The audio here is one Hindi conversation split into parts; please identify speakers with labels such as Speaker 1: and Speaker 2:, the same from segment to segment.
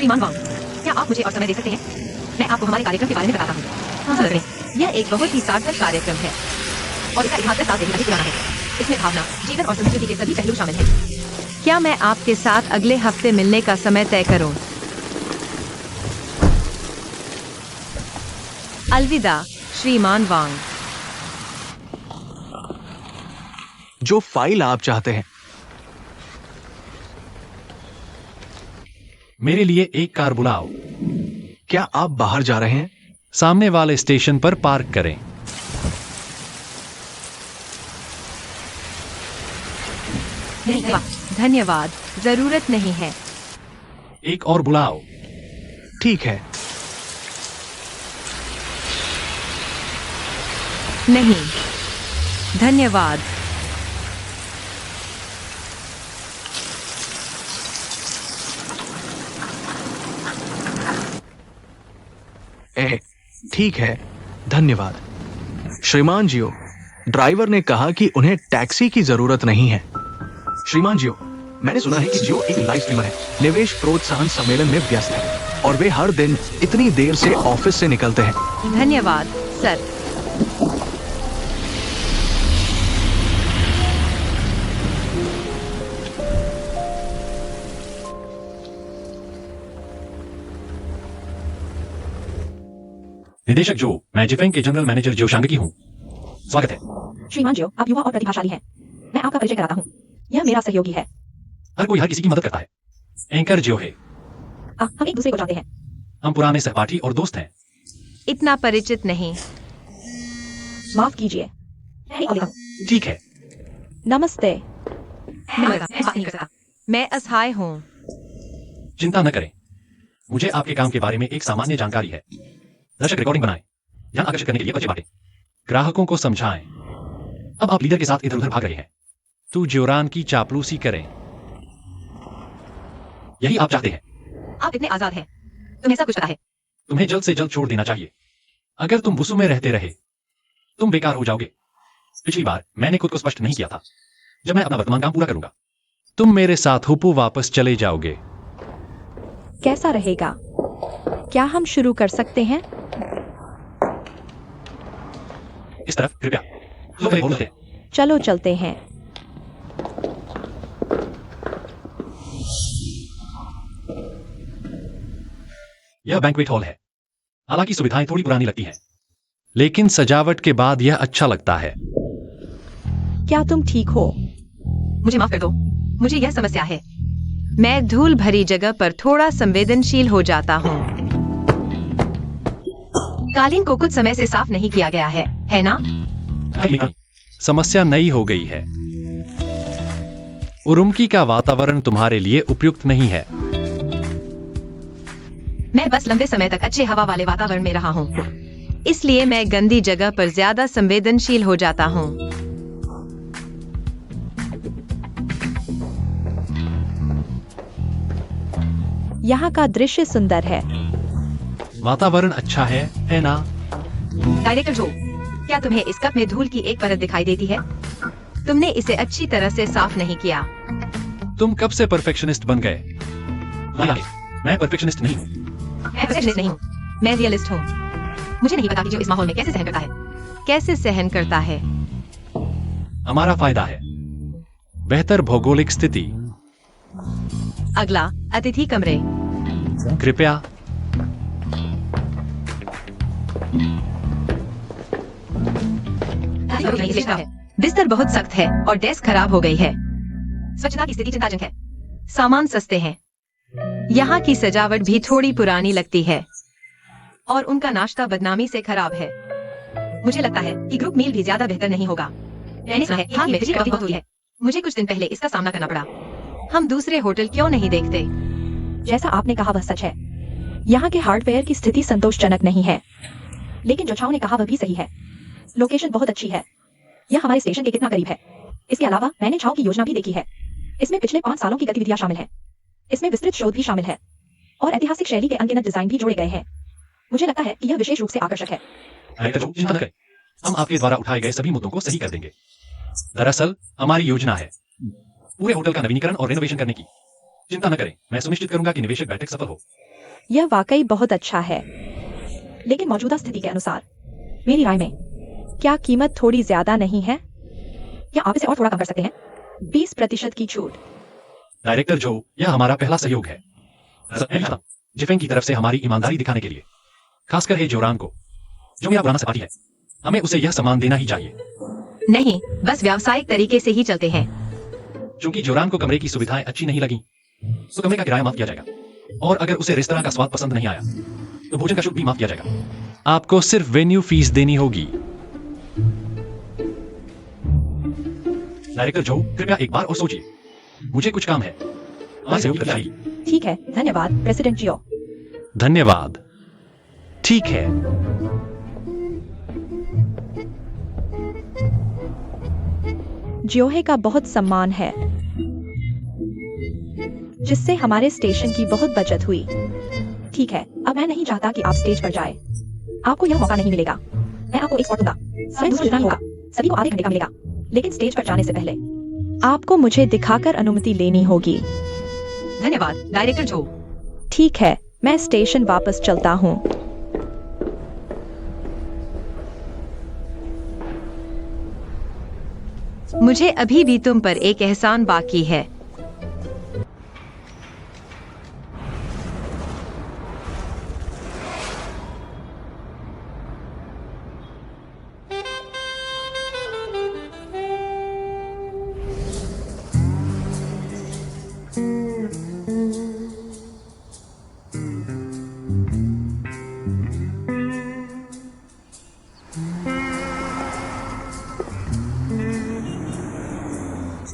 Speaker 1: श्रीमान वांग, क्या आप मुझे और समय दे सकते हैं? मैं आपको हमारे कार्यक्रम के बारे में बताता हूँ। हाँ, यह एक बहुत ही सार्थक कार्यक्रम है और इसका इतिहास 10 साल से भी अधिक पुराना है। इसमें भावना, जीवन और संस्कृति के सभी पहलू शामिल हैं। क्या मैं आपके साथ अगले हफ्ते मिलने का समय तय करूं? अलविदा, श्रीमान वांग।
Speaker 2: जो फाइल आप चाहते हैं।
Speaker 3: मेरे लिए एक कार बुलाओ।
Speaker 2: क्या आप बाहर जा रहे हैं?
Speaker 3: सामने वाले स्टेशन पर पार्क करें।
Speaker 1: धन्यवाद, जरूरत नहीं है।
Speaker 3: एक और बुलाओ।
Speaker 2: ठीक है।
Speaker 1: नहीं, धन्यवाद।
Speaker 2: ठीक है, धन्यवाद। श्रीमान जियो, ड्राइवर ने कहा कि उन्हें टैक्सी की जरूरत नहीं है। श्रीमान जियो, मैंने सुना है कि जियो एक लाइव स्ट्रीमर है, निवेश प्रोत्साहन सम्मेलन में व्यस्त है और वे हर दिन इतनी देर से ऑफिस से निकलते हैं।
Speaker 1: धन्यवाद, सर।
Speaker 3: निदेशक जो, मैं जिफेंग के जनरल मैनेजर जो शांगकी हूँ। स्वागत है।
Speaker 1: श्रीमान जो, आप युवा और प्रतिभाशाली हैं। मैं आपका परिचय कराता हूँ। यह मेरा सहयोगी है।
Speaker 3: हर कोई हर किसी की मदद करता है। एंकर जो है।
Speaker 1: हम एक दूसरे को जानते हैं।
Speaker 3: हम पुराने सहपाठी और दोस्त हैं।
Speaker 1: इतना परिचित नहीं। माफ कीजिए।
Speaker 3: ठीक है।
Speaker 1: नमस्ते। मैं असहाय हूँ।
Speaker 3: चिंता न करें, मुझे आपके काम के बारे में एक सामान्य जानकारी है। दर्शक रिकॉर्डिंग बनाएं, ध्यान आकर्षित करने के लिए बच्चे बांटें, ग्राहकों को समझाएं। अब आप लीडर के साथ इधर उधर भाग रहे हैं। तू जोरान की चापलूसी करें, यही आप चाहते हैं।
Speaker 1: आप इतने आजाद हैं, तुम्हें सब कुछ पता है।
Speaker 3: तुम्हें जल्द से जल्द छोड़ देना चाहिए। अगर तुम बुसु में रहते रहे, तुम बेकार हो जाओगे। पिछली बार मैंने खुद को स्पष्ट नहीं किया था। जब मैं अपना वर्तमान काम पूरा करूंगा, तुम मेरे साथ हुपू वापस चले जाओगे।
Speaker 1: कैसा रहेगा? क्या हम शुरू कर सकते हैं?
Speaker 3: इस तरफ कृपया। बोलते हैं।
Speaker 1: चलो चलते हैं।
Speaker 3: यह बैंक्वेट हॉल है। हालांकि सुविधाएं थोड़ी पुरानी लगती हैं, लेकिन सजावट के बाद यह अच्छा लगता है।
Speaker 1: क्या तुम ठीक हो? मुझे माफ कर दो, मुझे यह समस्या है। मैं धूल भरी जगह पर थोड़ा संवेदनशील हो जाता हूँ। कालीन को कुछ समय से साफ नहीं किया गया है ना?
Speaker 3: समस्या नई हो गई है। उरुमकी का वातावरण तुम्हारे लिए उपयुक्त नहीं है।
Speaker 1: मैं बस लंबे समय तक अच्छे हवा वाले वातावरण में रहा हूँ, इसलिए मैं गंदी जगह पर ज्यादा संवेदनशील हो जाता हूँ। यहाँ का दृश्य सुंदर है।
Speaker 3: वातावरण अच्छा है ना?
Speaker 1: डायरेक्टर जो, क्या तुम्हें इस कप में धूल की एक परत दिखाई देती है? तुमने इसे अच्छी तरह से साफ नहीं किया।
Speaker 3: तुम कब से परफेक्शनिस्ट बन गए? मैं परफेक्शनिस्ट नहीं हूँ।
Speaker 1: मैं परफेक्शनिस्ट नहीं हूँ, मैं रियलिस्ट हूँ। मुझे नहीं पता कि जो इस माहौल में कैसे सहन करता है। कैसे सहन करता है?
Speaker 3: हमारा फायदा है, बेहतर भौगोलिक स्थिति।
Speaker 1: अगला, अतिथि कमरे।
Speaker 3: कृपया।
Speaker 1: बिस्तर बहुत सख्त है और डेस्क खराब हो गई है। स्वच्छता की स्थिति चिंताजनक है। सामान सस्ते हैं। यहाँ की सजावट भी थोड़ी पुरानी लगती है और उनका नाश्ता बदनामी से खराब है। मुझे लगता है कि ग्रुप मील भी ज्यादा बेहतर नहीं होगा। मैंने सुना है कि में बिजली कटौती बहुत हुई है। मुझे कुछ दिन पहले इसका सामना करना पड़ा। हम दूसरे होटल क्यों नहीं देखते? जैसा आपने कहा वह सच है। यहाँ के हार्डवेयर की स्थिति संतोषजनक नहीं है, लेकिन जो छाव ने कहा वह भी सही है। लोकेशन बहुत अच्छी है। यह हमारे स्टेशन के कितना करीब है। इसके अलावा मैंने छाव की योजना भी देखी है। इसमें पिछले 5 सालों की गतिविधियां शामिल हैं। इसमें विस्तृत शोध भी शामिल है और ऐतिहासिक शैली के अनगिनत डिजाइन भी जोड़े गए हैं। मुझे लगता है कि यह विशेष रूप से आकर्षक है।
Speaker 3: चिंता न करें, हम आपके द्वारा उठाए गए सभी मुद्दों को सही कर देंगे। दरअसल हमारी योजना है पूरे होटल का नवीनीकरण और रेनोवेशन करने की। चिंता न करें, मैं सुनिश्चित करूंगा कि निवेशक बैठक सफल हो।
Speaker 4: यह वाकई बहुत अच्छा है, लेकिन मौजूदा स्थिति के अनुसार मेरी राय में क्या कीमत थोड़ी ज्यादा नहीं है? या आप इसे और थोड़ा कम कर सकते हैं? 20% की छूट।
Speaker 3: डायरेक्टर जो, यह हमारा पहला सहयोग है। जिफेंग की तरफ से हमारी ईमानदारी दिखाने के लिए, खासकर हे जोरान को, जो मेरा पुराना सहपाठी है। हमें उसे यह सम्मान देना ही चाहिए।
Speaker 1: नहीं, बस व्यावसायिक तरीके से ही चलते हैं।
Speaker 3: चूंकि जोरान को कमरे की सुविधाएं अच्छी नहीं लगी, तो कमरे का किराया माफ किया जाएगा। और अगर उसे रेस्तरां का स्वाद पसंद नहीं आया, तो भोजन का शुल्क भी माफ किया जाएगा। आपको सिर्फ वेन्यू फीस देनी होगी। डायरेक्टर जो, कृपया एक बार और सोचिए। मुझे कुछ काम है। हमारे सहयोग की चाहिए।
Speaker 4: ठीक है, धन्यवाद प्रेसिडेंट जियो।
Speaker 3: धन्यवाद। ठीक है।
Speaker 4: जियोहे का बहुत सम्मान है, जिससे हमारे स्टेशन की बहुत बचत हुई। ठीक है, अब मैं नहीं चाहता कि आप स्टेज पर जाए। आपको यह मौका नहीं मिलेगा। मैं आपको एक स्पॉट दूंगा, समय दूसरा चुनाव होगा, सभी को आधे घंटे का मिलेगा। लेकिन स्टेज पर जाने से पहले आपको मुझे दिखाकर अनुमति लेनी होगी।
Speaker 1: धन्यवाद डायरेक्टर जो।
Speaker 4: ठीक है, मैं स्टेशन वापस चलता हूँ।
Speaker 1: मुझे अभी भी तुम पर एक एहसान बाकी है।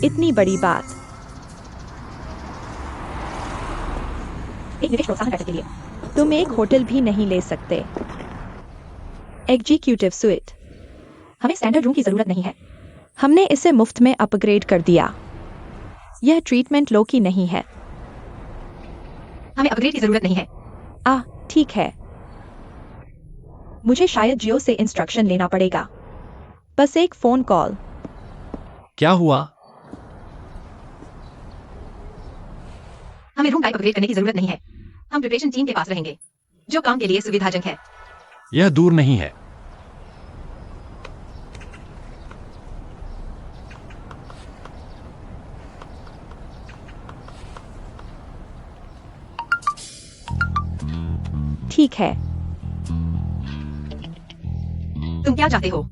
Speaker 4: इतनी बड़ी बात। एक निवेश प्रोत्साहन बैठक के लिए तुम एक होटल भी नहीं ले सकते। Executive sweet. हमें स्टैंडर्ड रूम की जरूरत नहीं है। हमने इसे मुफ्त में अपग्रेड कर दिया। यह ट्रीटमेंट लो की नहीं है।
Speaker 1: हमें अपग्रेड की जरूरत नहीं है।
Speaker 4: ठीक है। मुझे शायद जियो से इंस्ट्रक्शन लेना पड़ेगा। बस एक फोन कॉल।
Speaker 3: क्या हुआ?
Speaker 1: हमें रूम टाइप अपग्रेड करने की जरूरत नहीं है। हम प्रिपरेशन टीम के पास रहेंगे, जो काम के लिए सुविधाजनक है।
Speaker 3: यह दूर नहीं है।
Speaker 4: ठीक है।
Speaker 1: तुम क्या चाहते हो?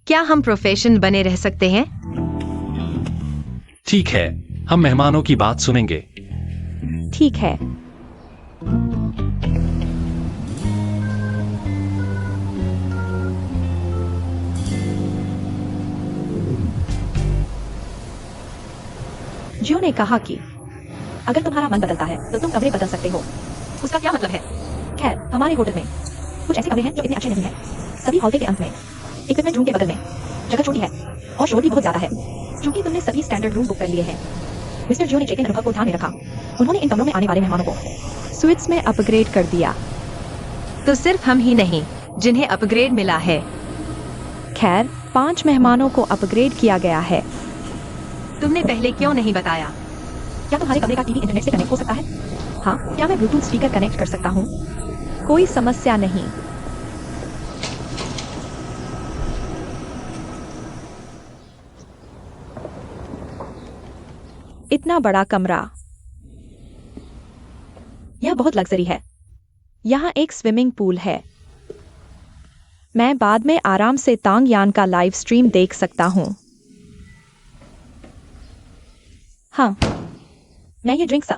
Speaker 1: क्या हम प्रोफेशन बने रह सकते हैं?
Speaker 3: ठीक है, हम मेहमानों की बात सुनेंगे।
Speaker 4: ठीक है। जियो ने कहा कि अगर तुम्हारा मन बदलता है तो तुम कमरे बदल सकते हो।
Speaker 1: उसका क्या मतलब है?
Speaker 4: खैर, हमारे होटल में कुछ ऐसे कमरे हैं जो इतने अच्छे नहीं हैं। सभी हॉल के अंत में इक्विपमेंट रूम के बगल में जगह छोटी है और शोर भी बहुत ज्यादा है। क्योंकि तुमने सभी स्टैंडर्ड रूम बुक कर लिए हैं, मिस्टर जियो ने चेक इन अनुभव को ध्यान में रखा। उन्होंने इन कमरों में आने वाले मेहमानों को स्वीट्स में अपग्रेड कर दिया।
Speaker 1: तो सिर्फ हम ही नहीं जिन्हें अपग्रेड मिला है।
Speaker 4: खैर, 5 मेहमानों को अपग्रेड किया गया है।
Speaker 1: तुमने पहले क्यों नहीं बताया?
Speaker 4: क्या तुम्हारे कमरे का टीवी इंटरनेट से कनेक्ट हो सकता है? हाँ। क्या मैं ब्लूटूथ स्पीकर कनेक्ट कर सकता हूँ? कोई समस्या नहीं। इतना बड़ा कमरा। यह बहुत लग्जरी है। यहाँ एक स्विमिंग पूल है। मैं बाद में आराम से तांग यान का लाइव स्ट्रीम देख सकता हूँ। हाँ, मैं ये ड्रिंक्स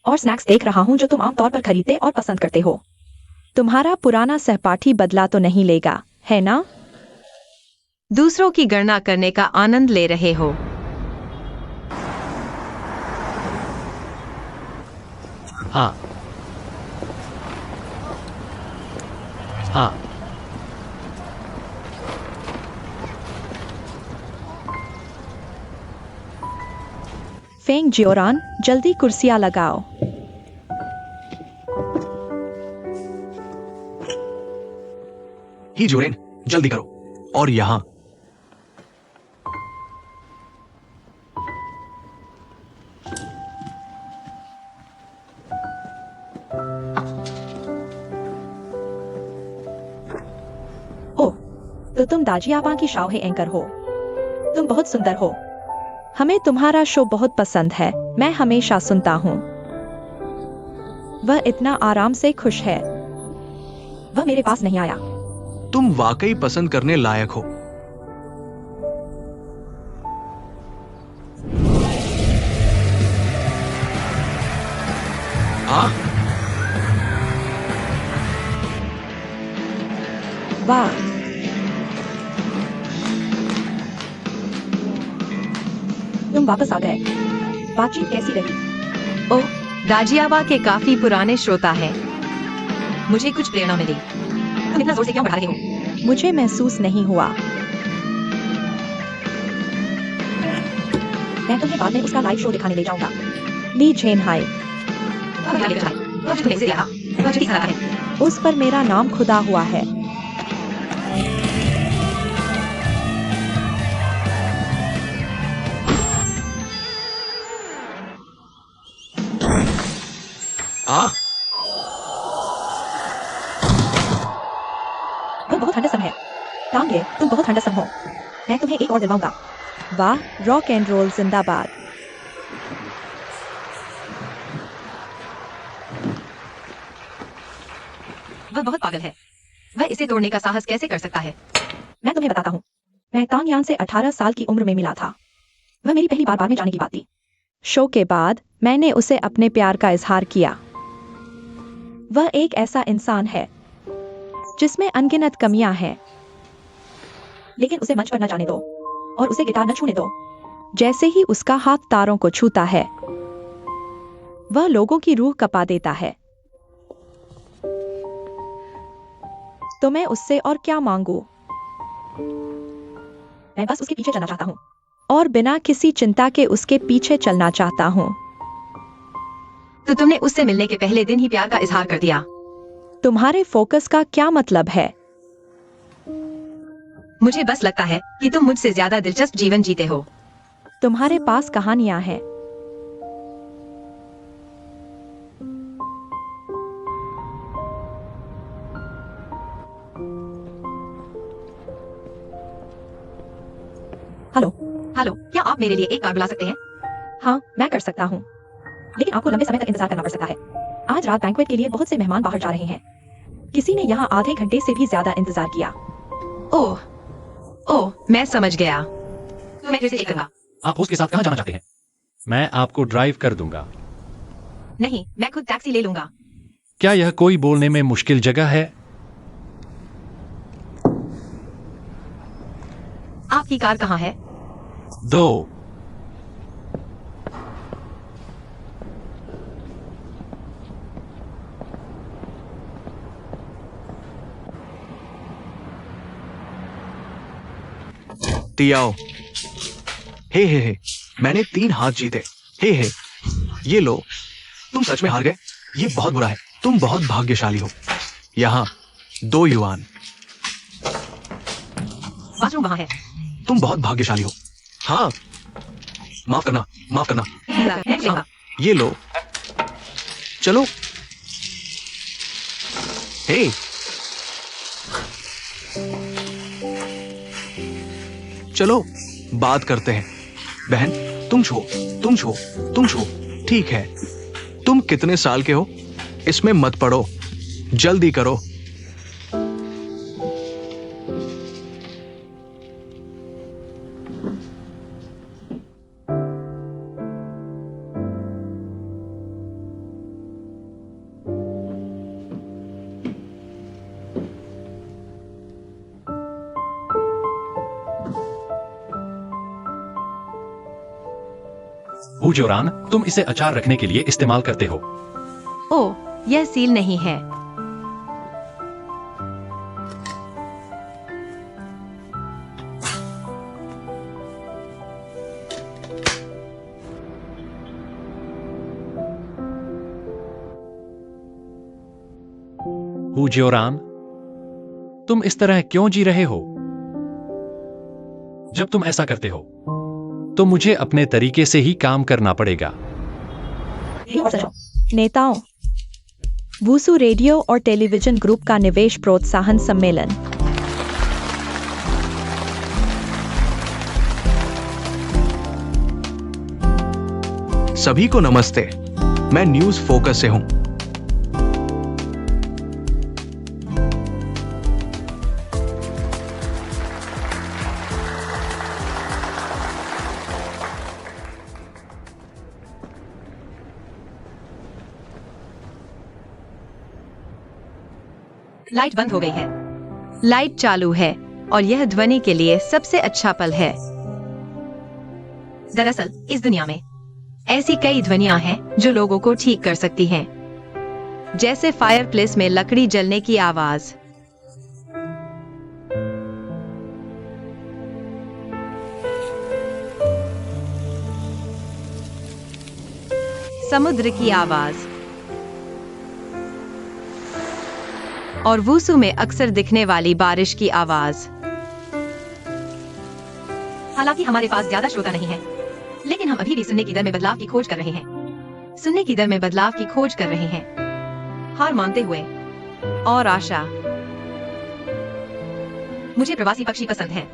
Speaker 4: और स्नैक्स देख रहा हूँ जो तुम आमतौर पर खरीदते और पसंद करते हो। तुम्हारा पुराना सहपाठी बदला तो नहीं लेगा, है ना?
Speaker 1: दूसरों की गणना करने का आनंद ले रहे हो।
Speaker 3: हाँ। हाँ।
Speaker 4: फेंग जियोरान, जल्दी कुर्सियां लगाओ।
Speaker 2: ही जोरेन, जल्दी करो। और यहां
Speaker 4: तो तुम दाजियाबा की शाओहे एंकर हो। तुम बहुत सुंदर हो। हमें तुम्हारा शो बहुत पसंद है। मैं हमेशा सुनता हूँ। वह इतना आराम से खुश है। वह मेरे पास नहीं आया।
Speaker 2: तुम वाकई पसंद करने लायक हो। हाँ,
Speaker 4: वाह, तुम वापस आ गए। बातचीत कैसी रही?
Speaker 1: ओह, दाजियाबा के काफी पुराने श्रोता हैं। मुझे कुछ प्रेरणा मिली। तुम इतना जोर से क्यों बढ़ा रहे हो?
Speaker 4: मुझे महसूस नहीं हुआ। मैं तुम्हें बाद में उसका लाइव शो दिखाने ले जाऊंगा। ली जेन हाय।
Speaker 1: अब क्या लेकर आए? वह जो तुमने उसे दिया था, वह जो किस तरह का है?
Speaker 4: उस पर मेरा नाम खुदा हुआ है।
Speaker 2: हाँ,
Speaker 4: वह बहुत हैंडसम है। टांगे, तुम बहुत हैंडसम हो। मैं तुम्हें एक और दिलवाऊंगा। वाह, रॉक एंड रोल जिंदाबाद।
Speaker 1: वह बहुत पागल है। वह इसे तोड़ने का साहस कैसे कर सकता है?
Speaker 4: मैं तुम्हें बताता हूँ। मैं तांगयान से 18 साल की उम्र में मिला था। वह मेरी पहली बार में जाने की बात थी। शो के बाद मैंने उसे अपने प्यार का इजहार किया। वह एक ऐसा इंसान है जिसमें अनगिनत कमियां हैं, लेकिन उसे मंच पर न जाने दो और उसे गिटार न छूने दो। जैसे ही उसका हाथ तारों को छूता है, वह लोगों की रूह कपा देता है। तो मैं उससे और क्या मांगू? मैं बस उसके पीछे चलना चाहता हूँ और बिना किसी चिंता के उसके पीछे चलना चाहता हूँ।
Speaker 1: तो तुमने उससे मिलने के पहले दिन ही प्यार का इजहार कर दिया।
Speaker 4: तुम्हारे फोकस का क्या मतलब है?
Speaker 1: मुझे बस लगता है कि तुम मुझसे ज्यादा दिलचस्प जीवन जीते हो।
Speaker 4: तुम्हारे पास कहानियां हैं। हेलो।
Speaker 1: हेलो, क्या आप मेरे लिए एक कार बुला सकते हैं?
Speaker 4: हाँ, मैं कर सकता हूँ, लेकिन आपको लंबे समय तक इंतजार करना पड़ सकता है। आज रात बैंक्वेट के लिए बहुत से मेहमान बाहर जा रहे हैं। किसी ने यहाँ आधे घंटे से भी ज्यादा इंतजार किया।
Speaker 1: ओह, ओह, मैं समझ गया। तो मैं फिर से चेक करूंगा।
Speaker 3: आप उसके साथ कहाँ जाना चाहते हैं? मैं आपको ड्राइव कर दूंगा।
Speaker 1: नहीं, मैं खुद टैक्सी ले लूंगा।
Speaker 3: क्या यह कोई बोलने में मुश्किल जगह है?
Speaker 1: आपकी कार कहाँ है?
Speaker 3: 2।
Speaker 2: तियाओ। हे, मैंने 3 हाथ जीते। हे, ये लो। तुम सच में हार गए। ये बहुत बुरा है। तुम बहुत भाग्यशाली हो। यहाँ 2 युआन।
Speaker 1: बाथरूम वहाँ है।
Speaker 2: तुम बहुत भाग्यशाली हो। हाँ, माफ करना, माफ करना।
Speaker 1: मैं जाऊंगा।
Speaker 2: ये लो। चलो। हे, चलो बात करते हैं। बहन, तुम छो, तुम छो, तुम छो। ठीक है। तुम कितने साल के हो? इसमें मत पड़ो। जल्दी करो।
Speaker 3: हुजोरान, तुम इसे अचार रखने के लिए इस्तेमाल करते हो।
Speaker 1: ओह, यह सील नहीं है।
Speaker 3: हुजोरान, तुम इस तरह क्यों जी रहे हो? जब तुम ऐसा करते हो तो मुझे अपने तरीके से ही काम करना पड़ेगा।
Speaker 4: नेताओं, वूसू रेडियो और टेलीविजन ग्रुप का निवेश प्रोत्साहन सम्मेलन।
Speaker 2: सभी को नमस्ते। मैं न्यूज फोकस से हूं।
Speaker 1: लाइट बंद हो गई है। लाइट चालू है और यह ध्वनि के लिए सबसे अच्छा पल है। दरअसल इस दुनिया में ऐसी कई ध्वनियां हैं जो लोगों को ठीक कर सकती हैं, जैसे फायरप्लेस में लकड़ी जलने की आवाज, समुद्र की आवाज और वूसू में अक्सर दिखने वाली बारिश की आवाज। हालांकि हमारे पास ज्यादा श्रोता नहीं है, लेकिन हम अभी भी सुनने की दर में बदलाव की खोज कर रहे हैं। सुनने की दर में बदलाव की खोज कर रहे हैं, हार मानते हुए और आशा। मुझे प्रवासी पक्षी पसंद हैं।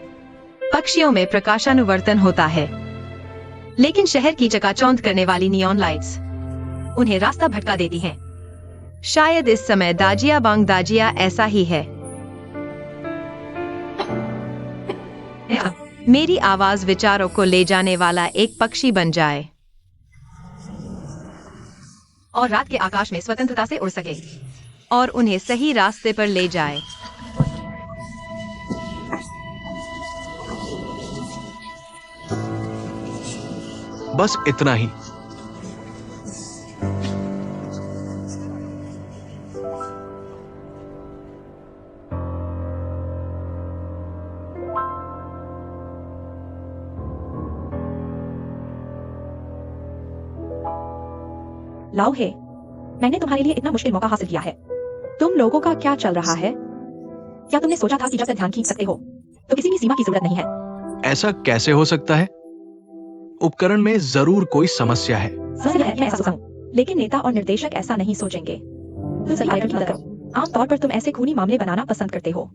Speaker 1: पक्षियों में प्रकाशानुवर्तन होता है, लेकिन शहर की चकाचौंध करने वाली नियॉन लाइट्स उन्हें रास्ता भटका देती हैं। शायद इस समय दाजिया बांग दाजिया ऐसा ही है। मेरी आवाज विचारों को ले जाने वाला एक पक्षी बन जाए और रात के आकाश में स्वतंत्रता से उड़ सके और उन्हें सही रास्ते पर ले जाए।
Speaker 2: बस इतना ही।
Speaker 4: लाओ हे, मैंने तुम्हारे लिए इतना मुश्किल मौका हासिल किया है। तुम लोगों का क्या चल रहा है? क्या तुमने सोचा था कि जब तक ध्यान खींच सकते हो तो किसी भी सीमा की जरूरत नहीं है?
Speaker 2: ऐसा कैसे हो सकता है? उपकरण में जरूर कोई समस्या है।
Speaker 4: समस्या है, मैं ऐसा सोचा हूं, लेकिन नेता और निर्देशक ऐसा नहीं सोचेंगे। तुम सही आइटम की मदद करो। आमतौर पर तुम ऐसे खूनी मामले बनाना पसंद करते हो।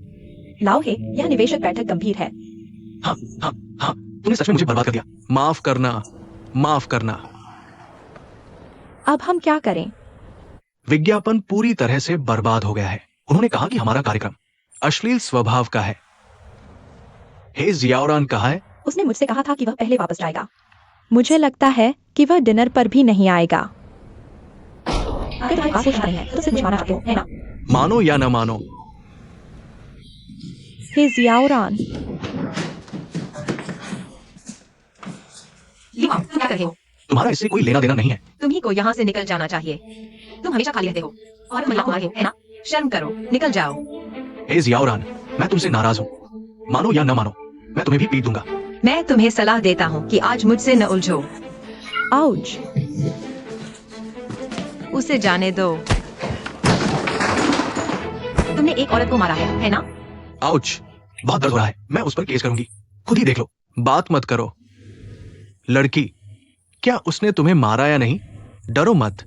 Speaker 4: लाओ हे, यह निवेशक बैठक गंभीर है।
Speaker 2: हाँ, तुमने सच में मुझे बर्बाद कर दिया। माफ करना, माफ करना।
Speaker 4: अब हम क्या करें?
Speaker 2: विज्ञापन पूरी तरह से बर्बाद हो गया है। उन्होंने कहा कि हमारा कार्यक्रम अश्लील स्वभाव का है। हे जियाउरान कहाँ है?
Speaker 4: उसने मुझसे कहा था कि वह पहले वापस जाएगा। मुझे लगता है कि वह डिनर पर भी नहीं आएगा। अगर तुम्हारे पास कुछ नहीं है तो सिर्फ मुझे मानना चाहते हो, है ना?
Speaker 2: मानो या न मानो।
Speaker 4: हे जियाउरान,
Speaker 1: तुम क्या कर रहे हो?
Speaker 2: तुम्हारा इससे कोई लेना देना नहीं है।
Speaker 1: तुम्ही को यहाँ से निकल जाना चाहिए। तुम हमेशा खाली रहते हो और महिला को मारे हो, है ना? शर्म करो, निकल जाओ।
Speaker 2: हे जियाउरान, मैं तुमसे नाराज हूँ। मानो या न मानो, मैं तुम्हें भी पीट दूंगा।
Speaker 1: मैं तुम्हें सलाह देता हूँ कि आज मुझसे न उलझो।
Speaker 4: आउच।
Speaker 1: उसे जाने दो। तुमने एक औरत को मारा है ना?
Speaker 2: आउच, बहुत दर्द हो रहा है। मैं उस पर केस करूंगी। खुद ही देख लो। बात मत करो। लड़की, क्या उसने तुम्हें मारा या नहीं? डरो मत।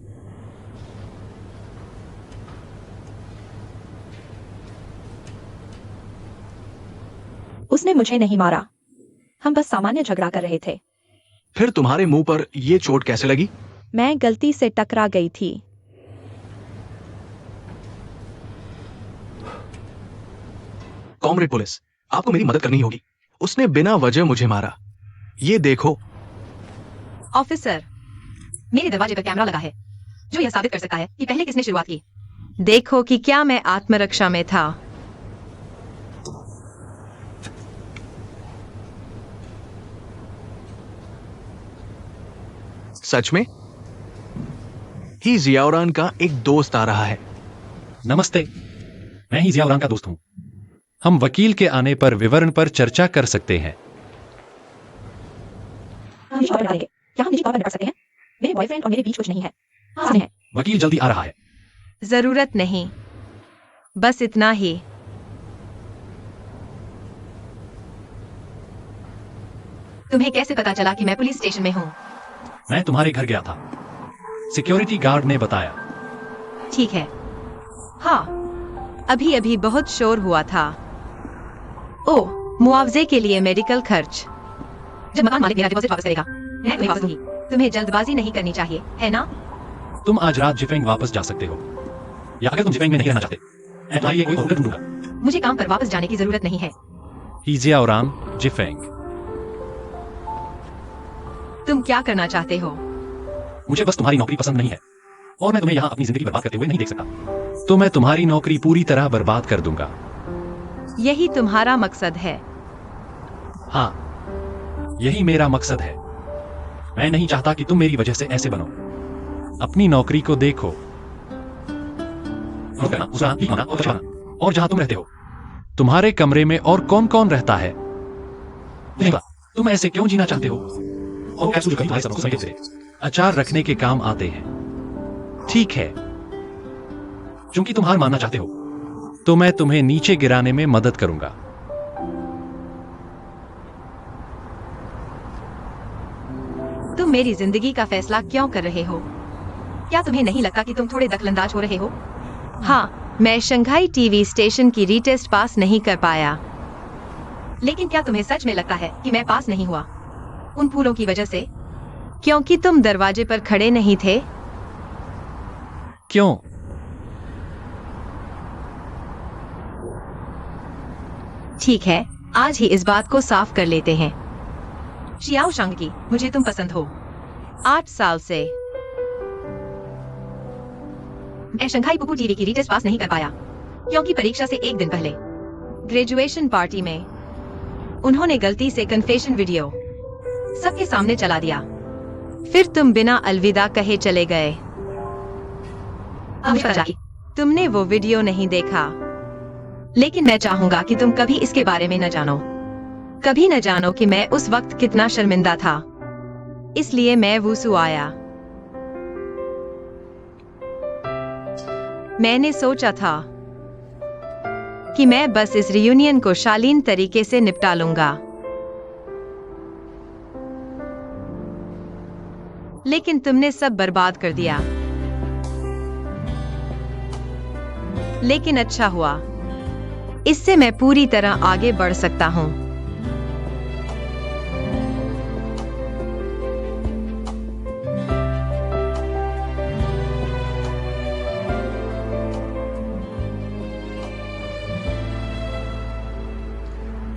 Speaker 4: उसने मुझे नहीं मारा। हम बस सामान्य झगड़ा कर रहे थे।
Speaker 2: फिर तुम्हारे मुंह पर ये चोट कैसे लगी?
Speaker 4: मैं गलती से टकरा गई थी।
Speaker 2: कॉमरेड पुलिस, आपको मेरी मदद करनी होगी। उसने बिना वजह मुझे मारा। ये देखो।
Speaker 1: ऑफिसर, मेरे दरवाजे पर कैमरा लगा है जो यह साबित कर सकता है कि पहले किसने शुरुआत की। देखो कि क्या मैं आत्मरक्षा में था।
Speaker 2: सच में? ही जियाउरान का एक दोस्त आ रहा है।
Speaker 3: नमस्ते, मैं ही जियाउरान का दोस्त हूं। हम वकील के आने पर विवरण पर चर्चा कर सकते हैं।
Speaker 4: क्या हम निजी तौर पर निपट सकते हैं? मेरे बॉयफ्रेंड और मेरे बीच कुछ नहीं है। हाँ, है।
Speaker 3: वकील जल्दी आ रहा है।
Speaker 1: जरूरत नहीं, बस इतना ही। तुम्हें कैसे पता चला कि मैं पुलिस स्टेशन में हूँ?
Speaker 3: मैं तुम्हारे घर गया था, सिक्योरिटी गार्ड ने बताया।
Speaker 1: ठीक है। हाँ, अभी अभी बहुत शोर हुआ था। ओह, मुआवजे के लिए मेडिकल खर्च। जब मकान मालिक मेरा डिपॉजिट वापस करेगा, मैं तुम्हें वापस दूंगी। तुम्हें जल्दबाजी नहीं करनी चाहिए, है ना?
Speaker 3: तुम आज रात जिफेंग वापस जा सकते हो, या अगर तुम जिफेंग में नहीं रहना चाहते, मैं तुम्हारे लिए कोई और होटल ढूंढूंगा।
Speaker 1: मुझे काम पर वापस जाने की जरूरत नहीं है।
Speaker 3: हीजियाओराम, जिफेंग।
Speaker 1: तुम क्या करना चाहते हो?
Speaker 3: मुझे बस तुम्हारी नौकरी पसंद नहीं है, और मैं तुम्हें यहाँ अपनी जिंदगी बर्बाद करते हुए नहीं देख सकता। तो मैं तुम्हारी नौकरी पूरी तरह बर्बाद कर दूंगा।
Speaker 1: यही तुम्हारा मकसद है?
Speaker 3: हाँ, यही मेरा मकसद है। मैं नहीं चाहता कि तुम मेरी वजह से ऐसे बनो। अपनी नौकरी को देखो, और करना, उसका ठीक होना और अच्छा होना। और जहां तुम रहते हो, तुम्हारे कमरे में और कौन कौन रहता है? मुझे पता, तुम ऐसे क्यों जीना चाहते हो? और कैप्सूल कभी तुम्हारे सपनों को समेटे से अचार रखने के काम आते हैं। ठीक है, क्योंकि तुम हार मानना चाहते हो, तो मैं तुम्हें नीचे गिराने में मदद करूंगा।
Speaker 1: तुम मेरी जिंदगी का फैसला क्यों कर रहे हो? क्या तुम्हें नहीं लगता कि तुम थोड़े दखलंदाज हो रहे हो? हाँ, मैं शंघाई टीवी स्टेशन की रीटेस्ट पास नहीं कर पाया। लेकिन क्या तुम्हें सच में लगता है कि मैं पास नहीं हुआ उन फूलों की वजह से? क्योंकि तुम दरवाजे पर खड़े नहीं थे?
Speaker 3: क्यों?
Speaker 1: ठीक है, आज ही इस बात को साफ कर लेते हैं। शियाओ शांगकी, मुझे तुम पसंद हो। 8 साल से मैं शंघाई पुपू टीवी की रीटेस्ट पास नहीं कर पाया, क्योंकि परीक्षा से एक दिन पहले ग्रेजुएशन पार्टी में उन्होंने गलती से कन्फेशन वीडियो सबके सामने चला दिया। फिर तुम बिना अलविदा कहे चले गए। मुझे पता है, तुमने वो वीडियो नहीं देखा, लेकिन मैं चाहूंगा कि तुम कभी इसके बारे में न जानो। कभी न जानो कि मैं उस वक्त कितना शर्मिंदा था। इसलिए मैं वुसु आया। मैंने सोचा था कि मैं बस इस रियूनियन को शालीन तरीके से निपटा लूंगा, लेकिन तुमने सब बर्बाद कर दिया। लेकिन अच्छा हुआ, इससे मैं पूरी तरह आगे बढ़ सकता हूं।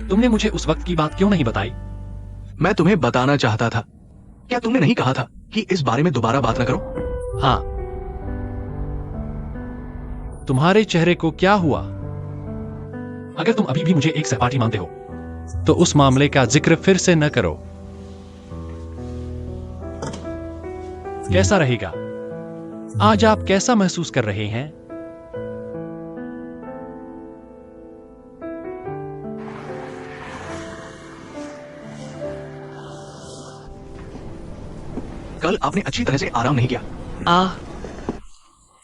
Speaker 3: तुमने मुझे उस वक्त की बात क्यों नहीं बताई?
Speaker 2: मैं तुम्हें बताना चाहता था। क्या तुमने नहीं कहा था कि इस बारे में दोबारा बात न करो?
Speaker 3: हाँ। तुम्हारे चेहरे को क्या हुआ? अगर तुम अभी भी मुझे एक सहपाठी मानते हो, तो उस मामले का जिक्र फिर से न करो। कैसा रहेगा? आज आप कैसा महसूस कर रहे हैं?
Speaker 2: कल आपने अच्छी तरह से आराम नहीं किया।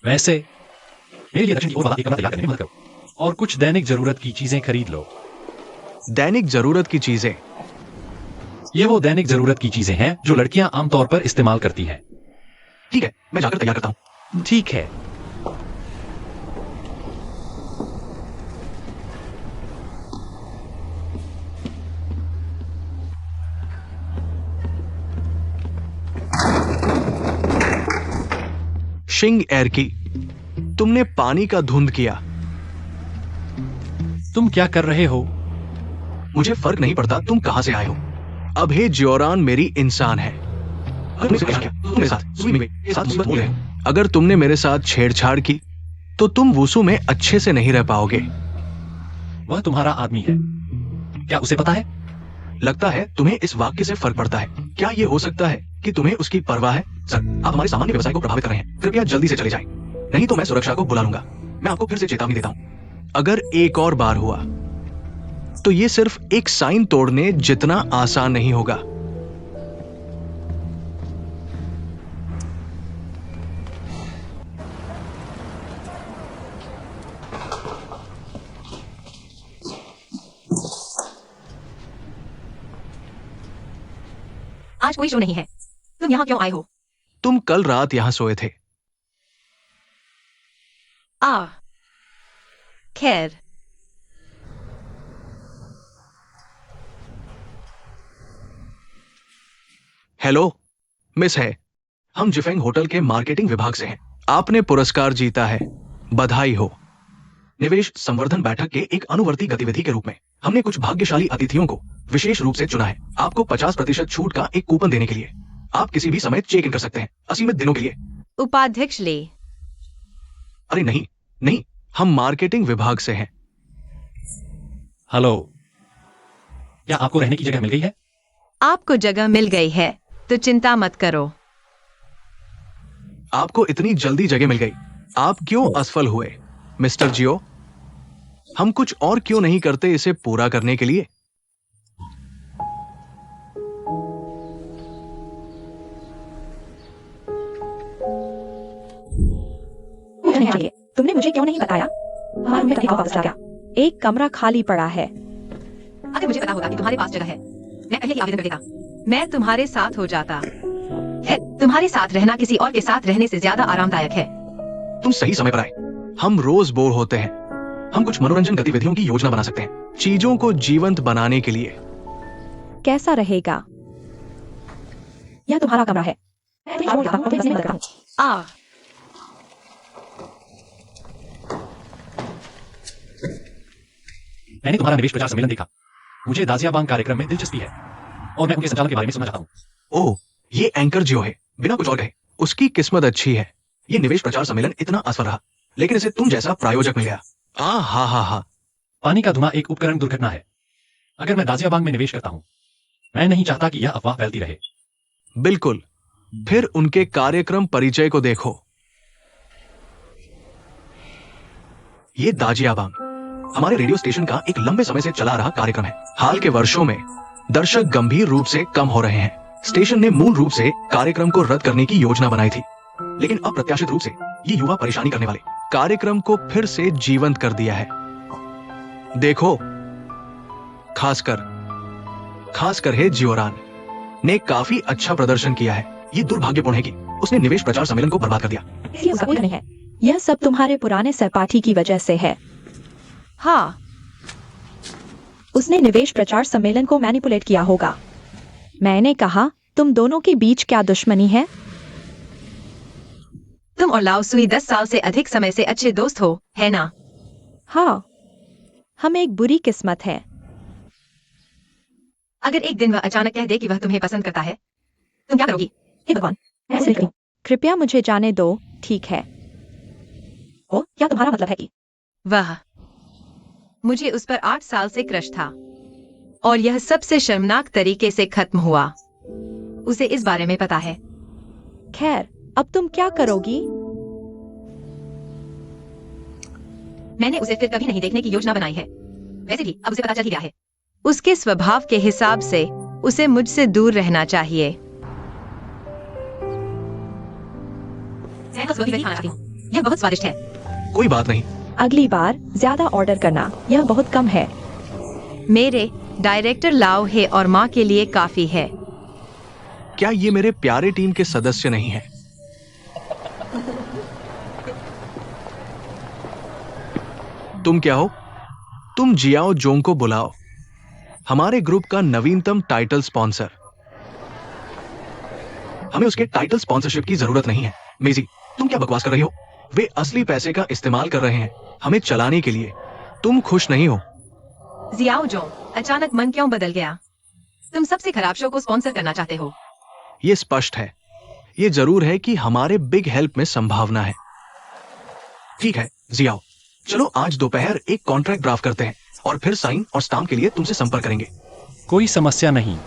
Speaker 3: वैसे मेरे लिए दक्षिण की ओर वाला एक कमरा तैयार करने में मदद करो, और कुछ दैनिक जरूरत की चीजें खरीद लो।
Speaker 2: दैनिक जरूरत की चीजें?
Speaker 3: ये वो दैनिक जरूरत की चीजें हैं जो लड़कियां आमतौर पर इस्तेमाल करती हैं।
Speaker 2: ठीक है, मैं जाकर तैयार करता हूं।
Speaker 3: ठीक है।
Speaker 2: शिंग एयर की, तुमने पानी का धुंध किया।
Speaker 3: तुम क्या कर रहे हो?
Speaker 2: मुझे फर्क नहीं पड़ता तुम कहां से आए हो। अब हे ज्योरान मेरी इंसान है। अगर तुमने मेरे साथ छेड़छाड़ की तो तुम वुसु में अच्छे से नहीं रह पाओगे।
Speaker 3: वह तुम्हारा आदमी है, क्या उसे पता है?
Speaker 2: लगता है तुम्हें इस वाक्य से फर्क पड़ता है। क्या यह हो सकता है कि तुम्हें उसकी परवाह है? सर, आप हमारे सामान्य व्यवसाय को प्रभावित कर रहे हैं। कृपया जल्दी से चले जाएं, नहीं तो मैं सुरक्षा को बुला लूंगा। मैं आपको फिर से चेतावनी देता हूं, अगर एक और बार हुआ तो ये सिर्फ एक साइन तोड़ने जितना आसान नहीं होगा।
Speaker 1: आज कोई शो नहीं है। तुम यहाँ क्यों आए हो?
Speaker 2: तुम कल रात यहां सोए थे।
Speaker 1: खैर,
Speaker 2: हेलो, मिस है, हम जिफेंग होटल के मार्केटिंग विभाग से हैं। आपने पुरस्कार जीता है, बधाई हो। निवेश संवर्धन बैठक के एक अनुवर्ती गतिविधि के रूप में हमने कुछ भाग्यशाली अतिथियों को विशेष रूप से चुना है, आपको 50% छूट का एक कूपन देने के लिए। आप किसी भी समय चेक इन कर सकते हैं, असीमित दिनों के लिए।
Speaker 1: उपाध्यक्ष ले।
Speaker 2: अरे नहीं नहीं, हम मार्केटिंग विभाग से हैं।
Speaker 3: हेलो, क्या आपको रहने की जगह मिल गई है?
Speaker 1: आपको जगह मिल गई है तो चिंता मत करो।
Speaker 2: आपको इतनी जल्दी जगह मिल गई, आप क्यों असफल हुए मिस्टर जियो? हम कुछ और क्यों नहीं करते इसे पूरा करने के लिए?
Speaker 4: कुछ नहीं चाहिए। तुमने मुझे क्यों नहीं बताया? हमारे रूम में कभी वापस चला गया। एक कमरा खाली पड़ा है।
Speaker 1: अगर मुझे पता होता कि तुम्हारे पास जगह है, मैं पहले ही आवेदन कर देता। मैं तुम्हारे साथ हो जाता है। तुम्हारे साथ रहना किसी और के साथ रहने से ज्यादा आरामदायक है।
Speaker 2: तुम सही समय पर आए। हम रोज बोर होते हैं, हम कुछ मनोरंजन गतिविधियों की योजना बना सकते हैं, चीजों को जीवंत बनाने के लिए।
Speaker 4: कैसा रहेगा? यह तुम्हारा कमरा है। मैं तुम्हें छोड़ देता हूं और तुम्हें इसमें मदद करता हूं।
Speaker 3: मैंने तुम्हारा निवेश प्रचार सम्मेलन देखा। मुझे दाजियाबांग कार्यक्रम में दिलचस्पी है और मैं उनके संचालन के बारे में सुनना चाहता हूँ।
Speaker 2: ओह, ये एंकर जियो है। बिना कुछ और कहे उसकी किस्मत अच्छी है। ये निवेश प्रचार सम्मेलन इतना असफल रहा, लेकिन इसे तुम जैसा प्रायोजक मिल गया। हा।
Speaker 3: पानी का धुआं एक उपकरण दुर्घटना है। अगर मैं दाजियाबांग में निवेश करता हूँ, मैं नहीं चाहता कि यह अफवाह फैलती रहे।
Speaker 2: बिल्कुल। फिर उनके कार्यक्रम परिचय को देखो। ये दाजियाबांग हमारे रेडियो स्टेशन का एक लंबे समय से चला रहा कार्यक्रम है। हाल के वर्षों में दर्शक गंभीर रूप से कम हो रहे हैं। स्टेशन ने मूल रूप से कार्यक्रम को रद्द करने की योजना बनाई थी, लेकिन अप्रत्याशित रूप से ये युवा परेशानी करने वाले कार्यक्रम को फिर से जीवंत कर दिया है। देखो, खासकर है जियोरान ने काफी अच्छा प्रदर्शन किया है। ये दुर्भाग्यपूर्ण है कि उसने निवेश प्रचार सम्मेलन को बर्बाद कर दिया।
Speaker 4: इसलिए उसका कोई नहीं है। यह सब तुम्हारे पुराने सहपाठी की वजह से है।
Speaker 1: हाँ,
Speaker 4: उसने निवेश प्रचार सम्मेलन को मैनिपुलेट किया होगा। मैंने कहा, तुम दोनों के बीच क्या दुश्मनी है?
Speaker 1: तुम और लाओ सुई 10 साल से अधिक समय से अच्छे दोस्त हो, है ना?
Speaker 4: हाँ, हम एक बुरी किस्मत है।
Speaker 1: अगर एक दिन वह अचानक कह दे कि वह तुम्हें पसंद करता है, तुम क्या करोगी?
Speaker 4: हे भगवान, ऐसे नहीं करो। कृपया मुझे जाने दो, ठीक है? ओ, क्या तुम्हारा मतलब है कि
Speaker 1: वह मुझे उस पर 8 साल से क्रश था और यह सबसे शर्मनाक तरीके से खत्म हुआ। उसे इस बारे में पता है।
Speaker 4: खैर, अब तुम क्या करोगी?
Speaker 1: मैंने उसे फिर कभी नहीं देखने की योजना बनाई है। वैसे भी अब उसे पता चल ही गया है। उसके स्वभाव के हिसाब से उसे मुझसे दूर रहना चाहिए। मैं तो स्लोली खाना चाहती हूँ। यह बहुत स्वादिष्ट है।
Speaker 2: कोई बात नहीं।
Speaker 4: अगली बार ज्यादा ऑर्डर करना, यह बहुत कम है।
Speaker 1: मेरे डायरेक्टर लाओ हे और माँ के लिए काफी है।
Speaker 2: क्या ये मेरे प्यारे टीम के सदस्य नहीं हैं? तुम क्या हो? तुम जियाओ जोंग को बुलाओ, हमारे ग्रुप का नवीनतम टाइटल स्पॉन्सर। हमें उसके टाइटल स्पॉन्सरशिप की जरूरत नहीं है। मेजी, तुम क्या बकवास कर रही हो? वे असली पैसे का इस्तेमाल कर रहे हैं हमें चलाने के लिए। तुम खुश नहीं हो?
Speaker 1: जियाओ जोंग, अचानक मन क्यों बदल गया? तुम सबसे खराब शो को स्पॉन्सर करना चाहते हो।
Speaker 2: ये स्पष्ट है। ये जरूर है कि हमारे बिग हेल्प में संभावना है। ठीक है जियाओ, चलो आज दोपहर एक कॉन्ट्रैक्ट ड्राफ्ट करते हैं और फिर साइन और स्टाम्प के लिए तुमसे संपर्क करेंगे।
Speaker 3: कोई समस्या नहीं।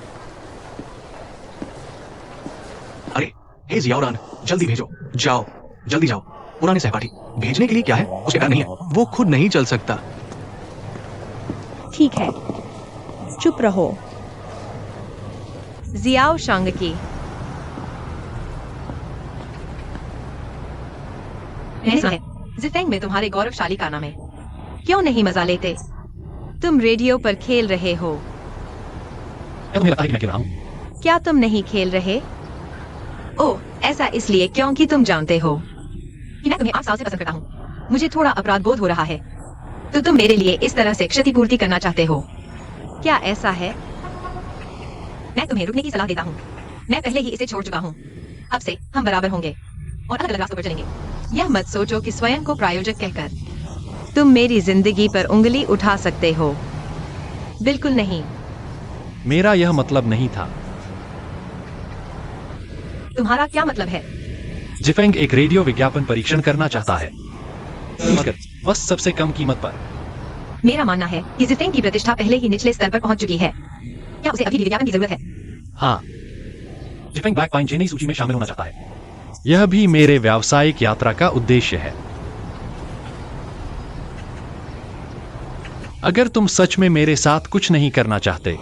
Speaker 2: अरे हे जियाओरान, जल्दी भेजो। जाओ, जल्दी जाओ। पुराने सहपाठी भेजने के लिए क्या है? उसे डर नहीं है, वो खुद नहीं चल सकता।
Speaker 4: ठीक है, चुप रहो।
Speaker 1: जियाओ शांग की। मैंने सुना है जिफेंग में तुम्हारे गौरवशाली कारनामे। क्यों नहीं मजा लेते? तुम रेडियो पर खेल रहे हो।
Speaker 3: क्या तुम्हें लगता है कि मैं खेल रहा हूँ?
Speaker 1: क्या तुम नहीं खेल रहे? ओह, ऐसा इसलिए क्योंकि तुम जानते हो कि मैं तुम्हें 8 साल से पसंद करता हूँ। मुझे थोड़ा अपराध बोध हो रहा है, तो तुम मेरे लिए इस तरह से क्षतिपूर्ति करना चाहते हो। क्या ऐसा है? मैं तुम्हें रुकने की सलाह देता हूँ। मैं पहले ही इसे छोड़ चुका हूँ। अब से हम बराबर होंगे और अलग अलग रास्तों पर चलेंगे। यह मत सोचो कि स्वयं को प्रायोजक कहकर तुम मेरी जिंदगी पर उंगली उठा सकते हो। बिल्कुल नहीं।
Speaker 3: मेरा यह मतलब नहीं था।
Speaker 1: तुम्हारा क्या मतलब है?
Speaker 3: जिफेंग एक रेडियो विज्ञापन परीक्षण करना चाहता है, मगर बस सबसे कम कीमत पर।
Speaker 1: मेरा मानना है कि जिफेंग की प्रतिष्ठा पहले ही निचले स्तर पर पहुंच चुकी है। क्या उसे अभी भी विज्ञापन की जरूरत है?
Speaker 3: हाँ, जिफेंग ब्लैक पाइन चेन्नई सूची में शामिल होना चाहता है। यह भी मेरे व्यावसायिक यात्रा का उद्देश्य है। अगर तुम सच में मेरे साथ कुछ नहीं करना चाहते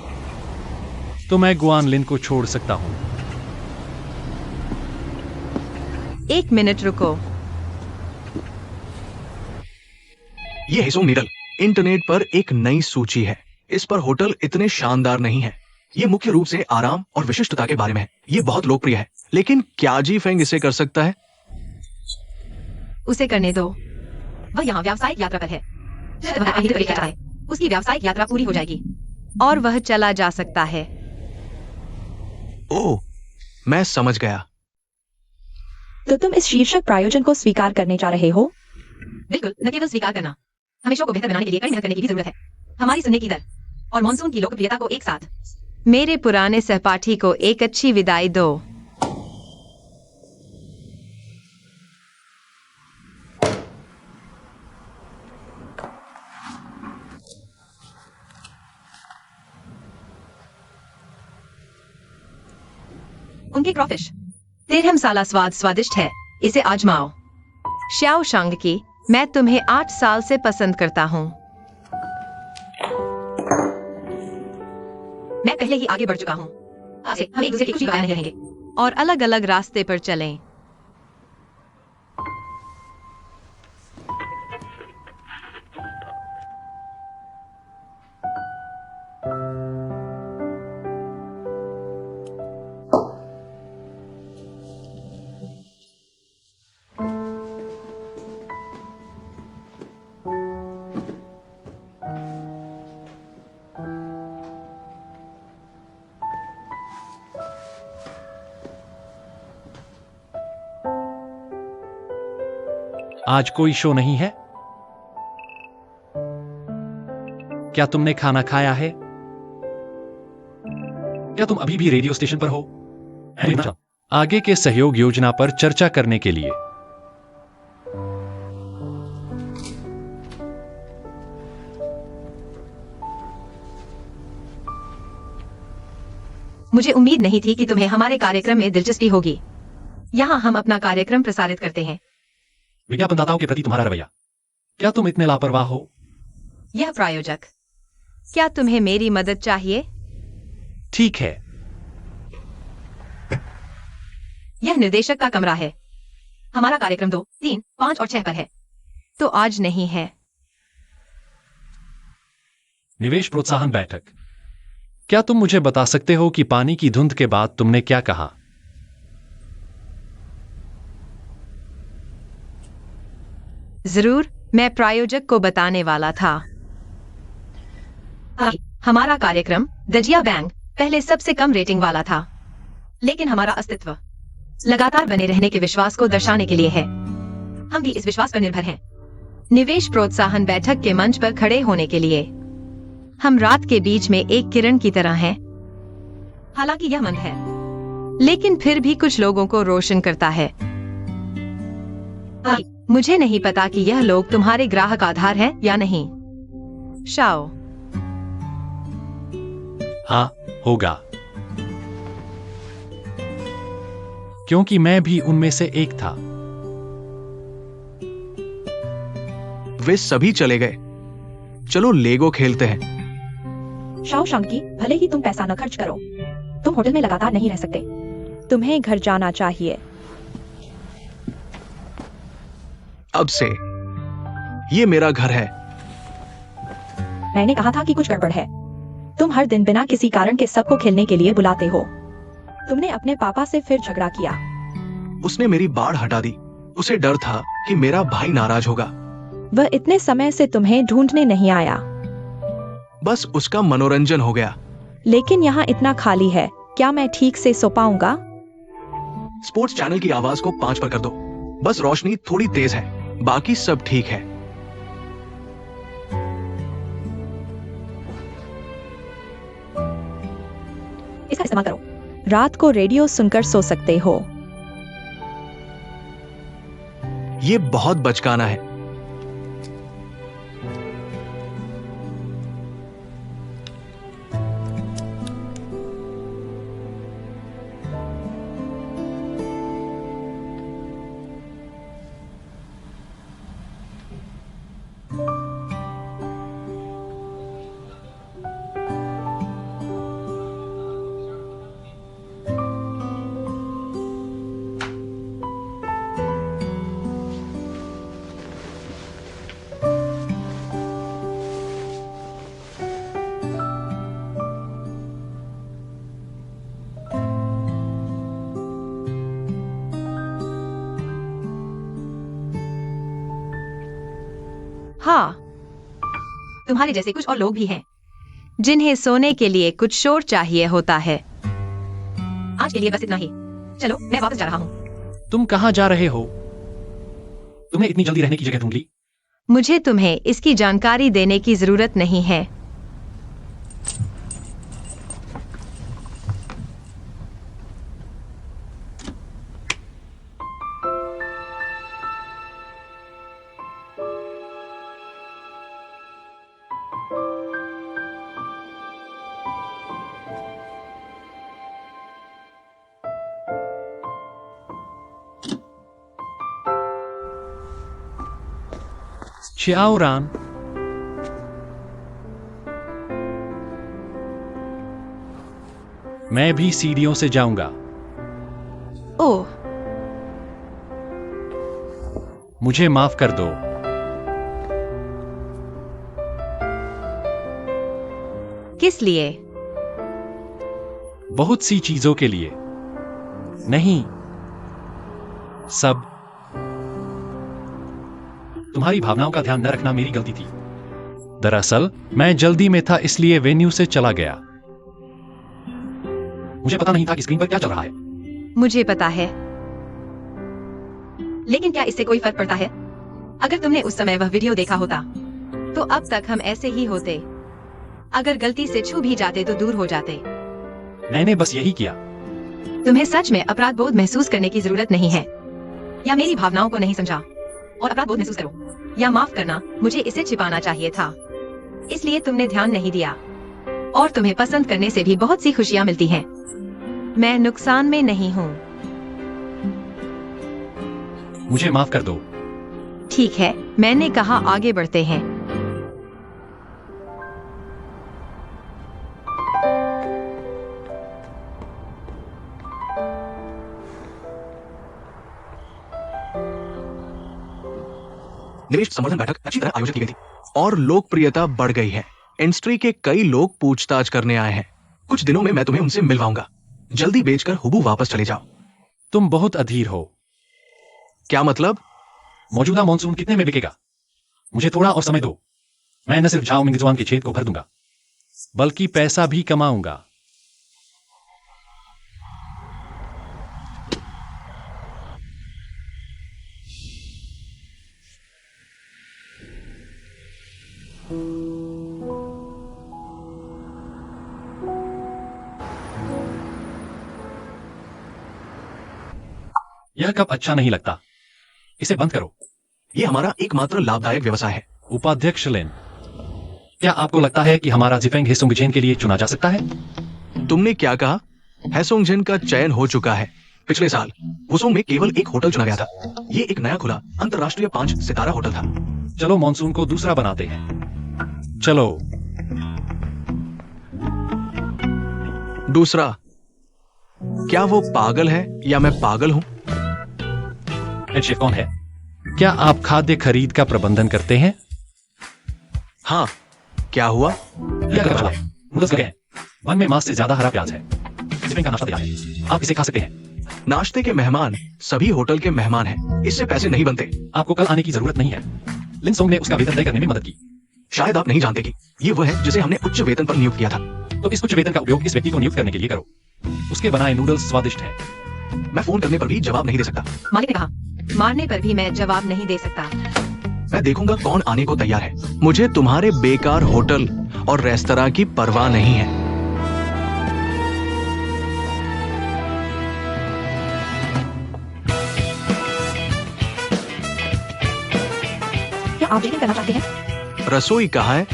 Speaker 3: तो मैं गुआन लिन को छोड़ सकता हूं।
Speaker 1: 1 मिनट रुको।
Speaker 2: ये हिसोंग नीडल इंटरनेट पर एक नई सूची है। इस पर होटल इतने शानदार नहीं है। ये मुख्य रूप से आराम और विशिष्टता के बारे में है। ये बहुत लोकप्रिय है, लेकिन क्या जी फेंग इसे कर सकता है?
Speaker 1: उसे करने दो। वह यहाँ व्यावसायिक यात्रा पर है। जब वह आगे बढ़ जाता है, उसकी व्यावसायिक यात्रा पूरी हो जाएगी और वह चला जा सकता है।
Speaker 2: ओह, मैं समझ गया।
Speaker 4: तो तुम इस शीर्षक प्रायोजन को स्वीकार करने जा रहे हो?
Speaker 1: बिल्कुल, न केवल स्वीकार करना, हमें शो को बेहतर बनाने के लिए कड़ी मेहनत करने की भी जरूरत है। हमारी सुनने की दर और मॉनसून की लोकप्रियता को एक साथ। मेरे पुराने सहपाठी को एक अच्छी विदाई दो। उनके क्रॉफिश 13 साला स्वाद स्वादिष्ट है। इसे आजमाओ। श्याओ शांग की, मैं तुम्हें 8 साल से पसंद करता हूँ। मैं पहले ही आगे बढ़ चुका हूँ। अब से हम एक दूसरे की खुशी गाया नहीं रहेंगे और अलग अलग रास्ते पर चलें।
Speaker 3: आज कोई शो नहीं है? क्या तुमने खाना खाया है? क्या तुम अभी भी रेडियो स्टेशन पर हो? आगे के सहयोग योजना पर चर्चा करने के लिए।
Speaker 1: मुझे उम्मीद नहीं थी कि तुम्हें हमारे कार्यक्रम में दिलचस्पी होगी। यहाँ हम अपना कार्यक्रम प्रसारित करते हैं।
Speaker 3: विज्ञापनदाताओं के प्रति तुम्हारा रवैया, क्या तुम इतने लापरवाह हो?
Speaker 1: यह प्रायोजक, क्या तुम्हें मेरी मदद चाहिए?
Speaker 3: ठीक है।
Speaker 1: यह निर्देशक का कमरा है। हमारा कार्यक्रम 2, 3, 5 और 6 पर है, तो आज नहीं है।
Speaker 3: निवेश प्रोत्साहन बैठक। क्या तुम मुझे बता सकते हो कि पानी की धुंध के बाद तुमने क्या कहा?
Speaker 1: जरूर, मैं प्रायोजक को बताने वाला था। हमारा कार्यक्रम दजिया बैंग पहले सबसे कम रेटिंग वाला था, लेकिन हमारा अस्तित्व लगातार बने रहने के विश्वास को दर्शाने के लिए है। हम भी इस विश्वास पर निर्भर हैं। निवेश प्रोत्साहन बैठक के मंच पर खड़े होने के लिए हम रात के बीच में एक किरण की तरह हैं। हालांकि यह मंद है, लेकिन फिर भी कुछ लोगों को रोशन करता है। मुझे नहीं पता कि यह लोग तुम्हारे ग्राहक आधार हैं या नहीं। शाओ।
Speaker 3: हाँ, होगा, क्योंकि मैं भी उनमें से एक था।
Speaker 2: वे सभी चले गए। चलो लेगो खेलते हैं।
Speaker 4: शाओ शांकी, भले ही तुम पैसा न खर्च करो, तुम होटल में लगातार नहीं रह सकते। तुम्हें घर जाना चाहिए।
Speaker 2: अब से ये मेरा घर है।
Speaker 4: मैंने कहा था कि कुछ गड़बड़ है। तुम हर दिन बिना किसी कारण के सबको खेलने के लिए बुलाते हो। तुमने अपने पापा से फिर झगड़ा किया।
Speaker 2: उसने मेरी बाड़ हटा दी। उसे डर था कि मेरा भाई नाराज होगा।
Speaker 4: वह इतने समय से तुम्हें ढूंढने नहीं आया।
Speaker 2: बस उसका मनोरंजन हो गया।
Speaker 4: लेकिन यहाँ इतना खाली है,
Speaker 5: क्या मैं ठीक से सो पाऊंगा?
Speaker 2: स्पोर्ट्स चैनल की आवाज को 5 पर कर दो। बस रोशनी थोड़ी तेज है, बाकी सब ठीक है।
Speaker 4: इसका इस्तेमाल करो।
Speaker 5: रात को रेडियो सुनकर सो सकते हो।
Speaker 2: ये बहुत बचकाना है।
Speaker 1: हाँ, तुम्हारे जैसे कुछ और लोग भी हैं जिन्हें सोने के लिए कुछ शोर चाहिए होता है। आज के लिए बस इतना ही। चलो, मैं वापस जा रहा हूँ।
Speaker 3: तुम कहाँ जा रहे हो? तुमने इतनी जल्दी रहने की जगह ढूंढ ली?
Speaker 1: मुझे तुम्हें इसकी जानकारी देने की जरूरत नहीं है।
Speaker 3: Chiaoran, मैं भी सीढ़ियों से जाऊंगा।
Speaker 1: ओह,
Speaker 3: मुझे माफ कर दो।
Speaker 1: किस लिए?
Speaker 3: बहुत सी चीजों के लिए। नहीं, सब। तुम्हारी भावनाओं का ध्यान न रखना मेरी गलती थी। दरअसल मैं जल्दी में था, इसलिए वेन्यू से चला गया। मुझे पता नहीं था कि स्क्रीन पर क्या चल रहा है।
Speaker 1: मुझे पता है, लेकिन क्या इससे कोई फर्क पड़ता है? अगर तुमने उस समय वह वीडियो देखा होता तो अब तक हम ऐसे ही होते। अगर गलती से छू भी जाते तो दूर हो जाते।
Speaker 3: मैंने बस यही किया।
Speaker 1: तुम्हें सच में अपराध बोध महसूस करने की जरूरत नहीं है। या मेरी भावनाओं को नहीं समझा और अपराध बोध महसूस करो। या माफ करना, मुझे इसे छिपाना चाहिए था, इसलिए तुमने ध्यान नहीं दिया। और तुम्हें पसंद करने से भी बहुत सी खुशियां मिलती हैं। मैं नुकसान में नहीं हूँ।
Speaker 3: मुझे माफ कर दो।
Speaker 1: ठीक है, मैंने कहा आगे बढ़ते हैं।
Speaker 2: निवेश संवर्धन बैठक अच्छी तरह आयोजित की गई थी और लोकप्रियता बढ़ गई है। इंडस्ट्री के कई लोग पूछताछ करने आए हैं। कुछ दिनों में मैं तुम्हें उनसे मिलवाऊंगा। जल्दी बेचकर हुबू वापस चले जाओ।
Speaker 3: तुम बहुत अधीर हो।
Speaker 2: क्या मतलब?
Speaker 3: मौजूदा मॉनसून कितने में बिकेगा? मुझे थोड़ा और समय दो। मैं न सिर्फ झाओ मिंगजुआन के छेद को भर दूंगा, बल्कि पैसा भी कमाऊंगा। यह कप अच्छा नहीं लगता। इसे बंद करो।
Speaker 2: ये हमारा एकमात्र लाभदायक व्यवसाय है।
Speaker 3: उपाध्यक्ष लेन, क्या आपको लगता है कि हमारा जिफेंग हेसुंगजेन के लिए चुना जा सकता है?
Speaker 2: तुमने क्या कहा? हैसोंगजेन का चयन हो चुका है। पिछले साल हुसोंग में केवल एक होटल चुना गया था। ये एक नया खुला अंतरराष्ट्रीय 5 सितारा होटल था।
Speaker 3: चलो मॉनसून को दूसरा बनाते हैं। चलो।
Speaker 2: दूसरा? क्या वो पागल है या मैं पागल हूं?
Speaker 3: हेड शेफ कौन है? क्या आप खाद्य खरीद का प्रबंधन करते हैं?
Speaker 2: हाँ। क्या हुआ?
Speaker 3: यह कब चला है? नूडल्स लगे हैं। वन में मांस से ज्यादा हरा प्याज है। जिफेंग का नाश्ता तैयार है। आप इसे खा सकते हैं।
Speaker 2: नाश्ते के मेहमान सभी होटल के मेहमान हैं। इससे पैसे नहीं बनते।
Speaker 3: आपको कल आने की जरूरत नहीं है। लिन सोंग ने उसका वेतन तय करने में मदद की।
Speaker 2: शायद आप नहीं जानते कि ये वह है जिसे हमने उच्च वेतन पर नियुक्त किया था।
Speaker 3: तो इस उच्च वेतन का उपयोग इस व्यक्ति को नियुक्त करने के लिए करो। उसके बनाए नूडल्स स्वादिष्ट हैं।
Speaker 2: मैं फोन करने पर भी जवाब नहीं दे सकता।
Speaker 1: मालिक ने कहा, मारने पर भी मैं जवाब नहीं दे सकता।
Speaker 2: मैं देखूंगा कौन आने को तैयार है। मुझे तुम्हारे बेकार होटल और रेस्तरां की परवाह नहीं है।
Speaker 4: क्या आप चेक इन करना चाहते हैं?
Speaker 2: रसोई कहाँ है?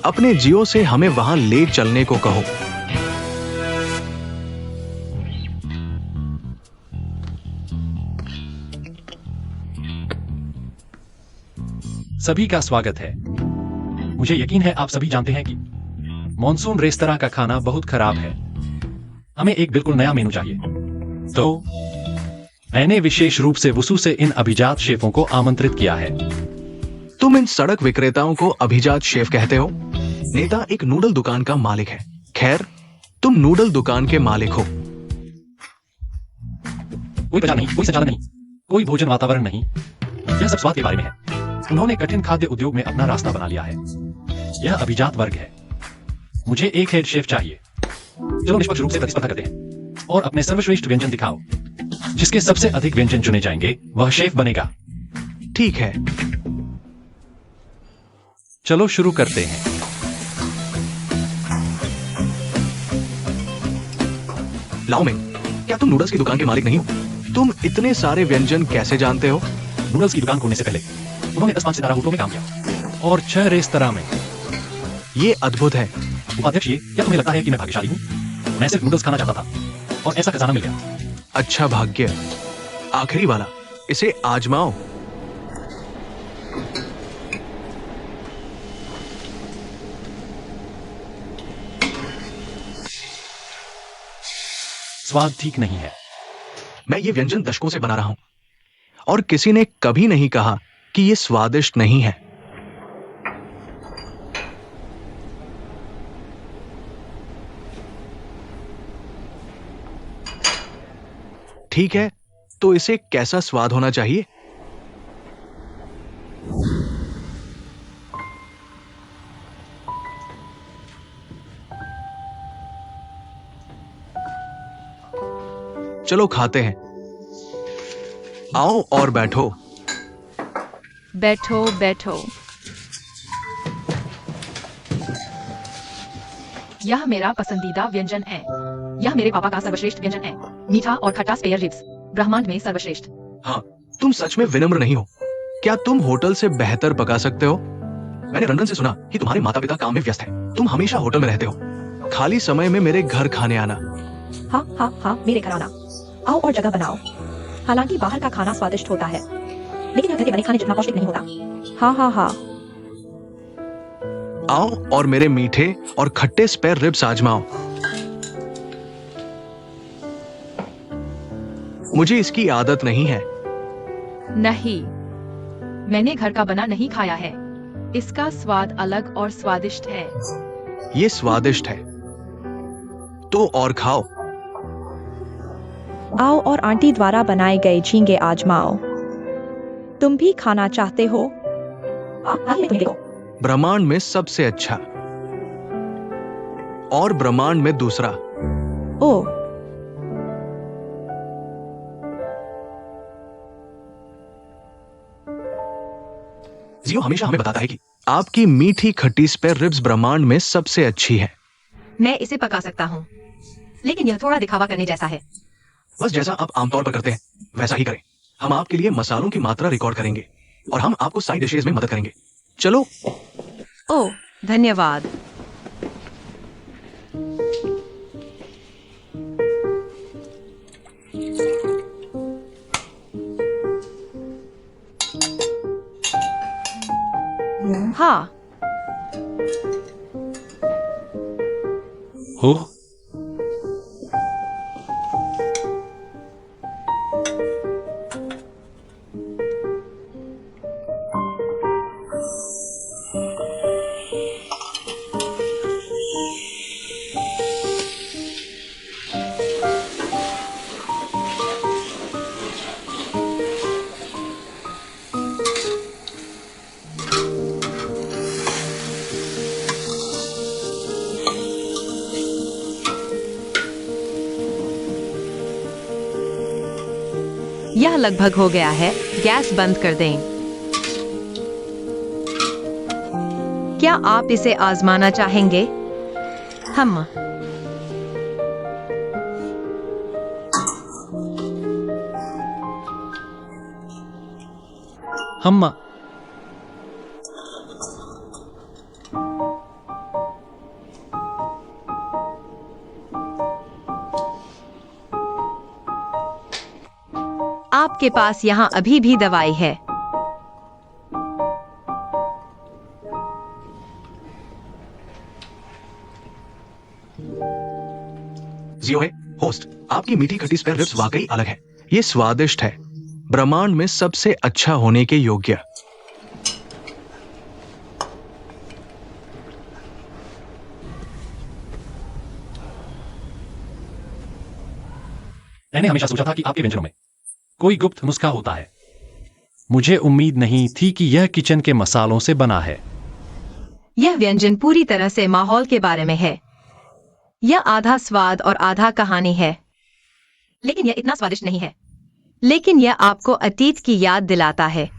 Speaker 2: अपने जियो से हमें वहां ले चलने को कहो।
Speaker 3: सभी का स्वागत है। मुझे यकीन है आप सभी जानते हैं कि मॉनसून रेस्तरां का खाना बहुत खराब है। हमें एक बिल्कुल नया मेनू चाहिए। तो मैंने विशेष रूप से वुसू से इन अभिजात शेफों को आमंत्रित किया है।
Speaker 2: तुम इन सड़क विक्रेताओं को अभिजात शेफ कहते हो? नेता एक नूडल दुकान का मालिक है। खैर, तुम नूडल दुकान के मालिक हो।
Speaker 3: कोई प्रचार नहीं, कोई संचालन नहीं, कोई भोजन वातावरण नहीं। यह सब स्वाद के बारे में है। उन्होंने कठिन खाद्य उद्योग में अपना रास्ता बना लिया है। यह अभिजात वर्ग है। मुझे एक हेड शेफ चाहिए। चलो निष्पक्ष रूप से प्रतिस्पर्धा करते हैं और अपने सर्वश्रेष्ठ व्यंजन दिखाओ। जिसके सबसे अधिक व्यंजन चुने जाएंगे वह शेफ बनेगा।
Speaker 2: ठीक है,
Speaker 3: चलो शुरू करते हैं।
Speaker 2: लाओ मिंग, क्या तुम नूडल्स की दुकान के मालिक नहीं हो? तुम इतने सारे व्यंजन कैसे जानते हो?
Speaker 3: नूडल्स की दुकान खोलने से पहले उन्होंने 10 5 सितारा होटलों में काम किया और 6 रेस्तरां में।
Speaker 2: ये अद्भुत है।
Speaker 3: उपाध्यक्ष जी, क्या तुम्हें लगता है कि मैं भाग्यशाली हूँ? मैं सिर्फ नूडल्स खाना चाहता था और ऐसा खजाना मिल गया।
Speaker 2: अच्छा भाग्य। आखिरी वाला, इसे आजमाओ।
Speaker 3: स्वाद ठीक नहीं है।
Speaker 2: मैं ये व्यंजन दशकों से बना रहा हूं और किसी ने कभी नहीं कहा कि ये स्वादिष्ट नहीं है। ठीक है, तो इसे कैसा स्वाद होना चाहिए? चलो खाते हैं। आओ और बैठो।
Speaker 5: बैठो बैठो।
Speaker 4: यह मेरा पसंदीदा व्यंजन है। यह मेरे पापा का सर्वश्रेष्ठ व्यंजन है। मीठा और खट्टा स्पेयर रिब्स, ब्रह्मांड में सर्वश्रेष्ठ।
Speaker 2: हाँ, तुम सच में विनम्र नहीं हो। क्या तुम होटल से बेहतर पका सकते हो? मैंने रंजन से सुना कि तुम्हारे माता पिता काम में व्यस्त हैं। तुम हमेशा होटल में रहते हो। खाली समय में मेरे घर खाने आना।
Speaker 4: हाँ हाँ हाँ, मेरे घर आना। आओ और जगह बनाओ। हालांकि बाहर का खाना स्वादिष्ट होता है, लेकिन यह घर के बने खाने जितना पौष्टिक नहीं होता।
Speaker 5: हाँ हाँ हाँ।
Speaker 2: आओ और मेरे मीठे और खट्टे स्पेयर रिब्स आजमाओ। मुझे इसकी आदत नहीं है।
Speaker 1: नहीं, मैंने घर का बना नहीं खाया है। इसका स्वाद अलग और स्वादिष्ट है।
Speaker 2: ये स्वादिष्ट है, तो और खाओ।
Speaker 5: आओ और आंटी द्वारा बनाए गए झींगे आजमाओ। तुम भी खाना चाहते हो?
Speaker 4: आइए तुम्हें देखो।
Speaker 2: ब्रह्मांड में सबसे अच्छा और ब्रह्मांड में दूसरा।
Speaker 5: ओ,
Speaker 2: जियो हमेशा हमें बताता है कि आपकी मीठी खट्टी स्पेयर रिब्स ब्रह्मांड में सबसे अच्छी है।
Speaker 1: मैं इसे पका सकता हूँ, लेकिन यह थोड़ा दिखावा करने जैसा है।
Speaker 2: बस जैसा आप आमतौर पर करते हैं वैसा ही करें। हम आपके लिए मसालों की मात्रा रिकॉर्ड करेंगे और हम आपको साइड डिशेज में मदद करेंगे। चलो।
Speaker 1: ओह, धन्यवाद। हाँ,
Speaker 3: हो
Speaker 1: यह लगभग हो गया है, गैस बंद कर दें। क्या आप इसे आजमाना चाहेंगे? हम आपके पास यहाँ अभी भी दवाई है।
Speaker 2: जियो है होस्ट, आपकी मीठी खट्टी स्पेयर रिब्स वाकई अलग है। ये स्वादिष्ट है, ब्रह्मांड में सबसे अच्छा होने के योग्य।
Speaker 3: मैंने हमेशा सोचा था कि आपके व्यंजनों में कोई गुप्त नुस्खा होता है। मुझे उम्मीद नहीं थी कि यह किचन के मसालों से बना है।
Speaker 1: यह व्यंजन पूरी तरह से माहौल के बारे में है। यह आधा स्वाद और आधा कहानी है। लेकिन यह इतना स्वादिष्ट नहीं है। लेकिन यह आपको अतीत की याद दिलाता है।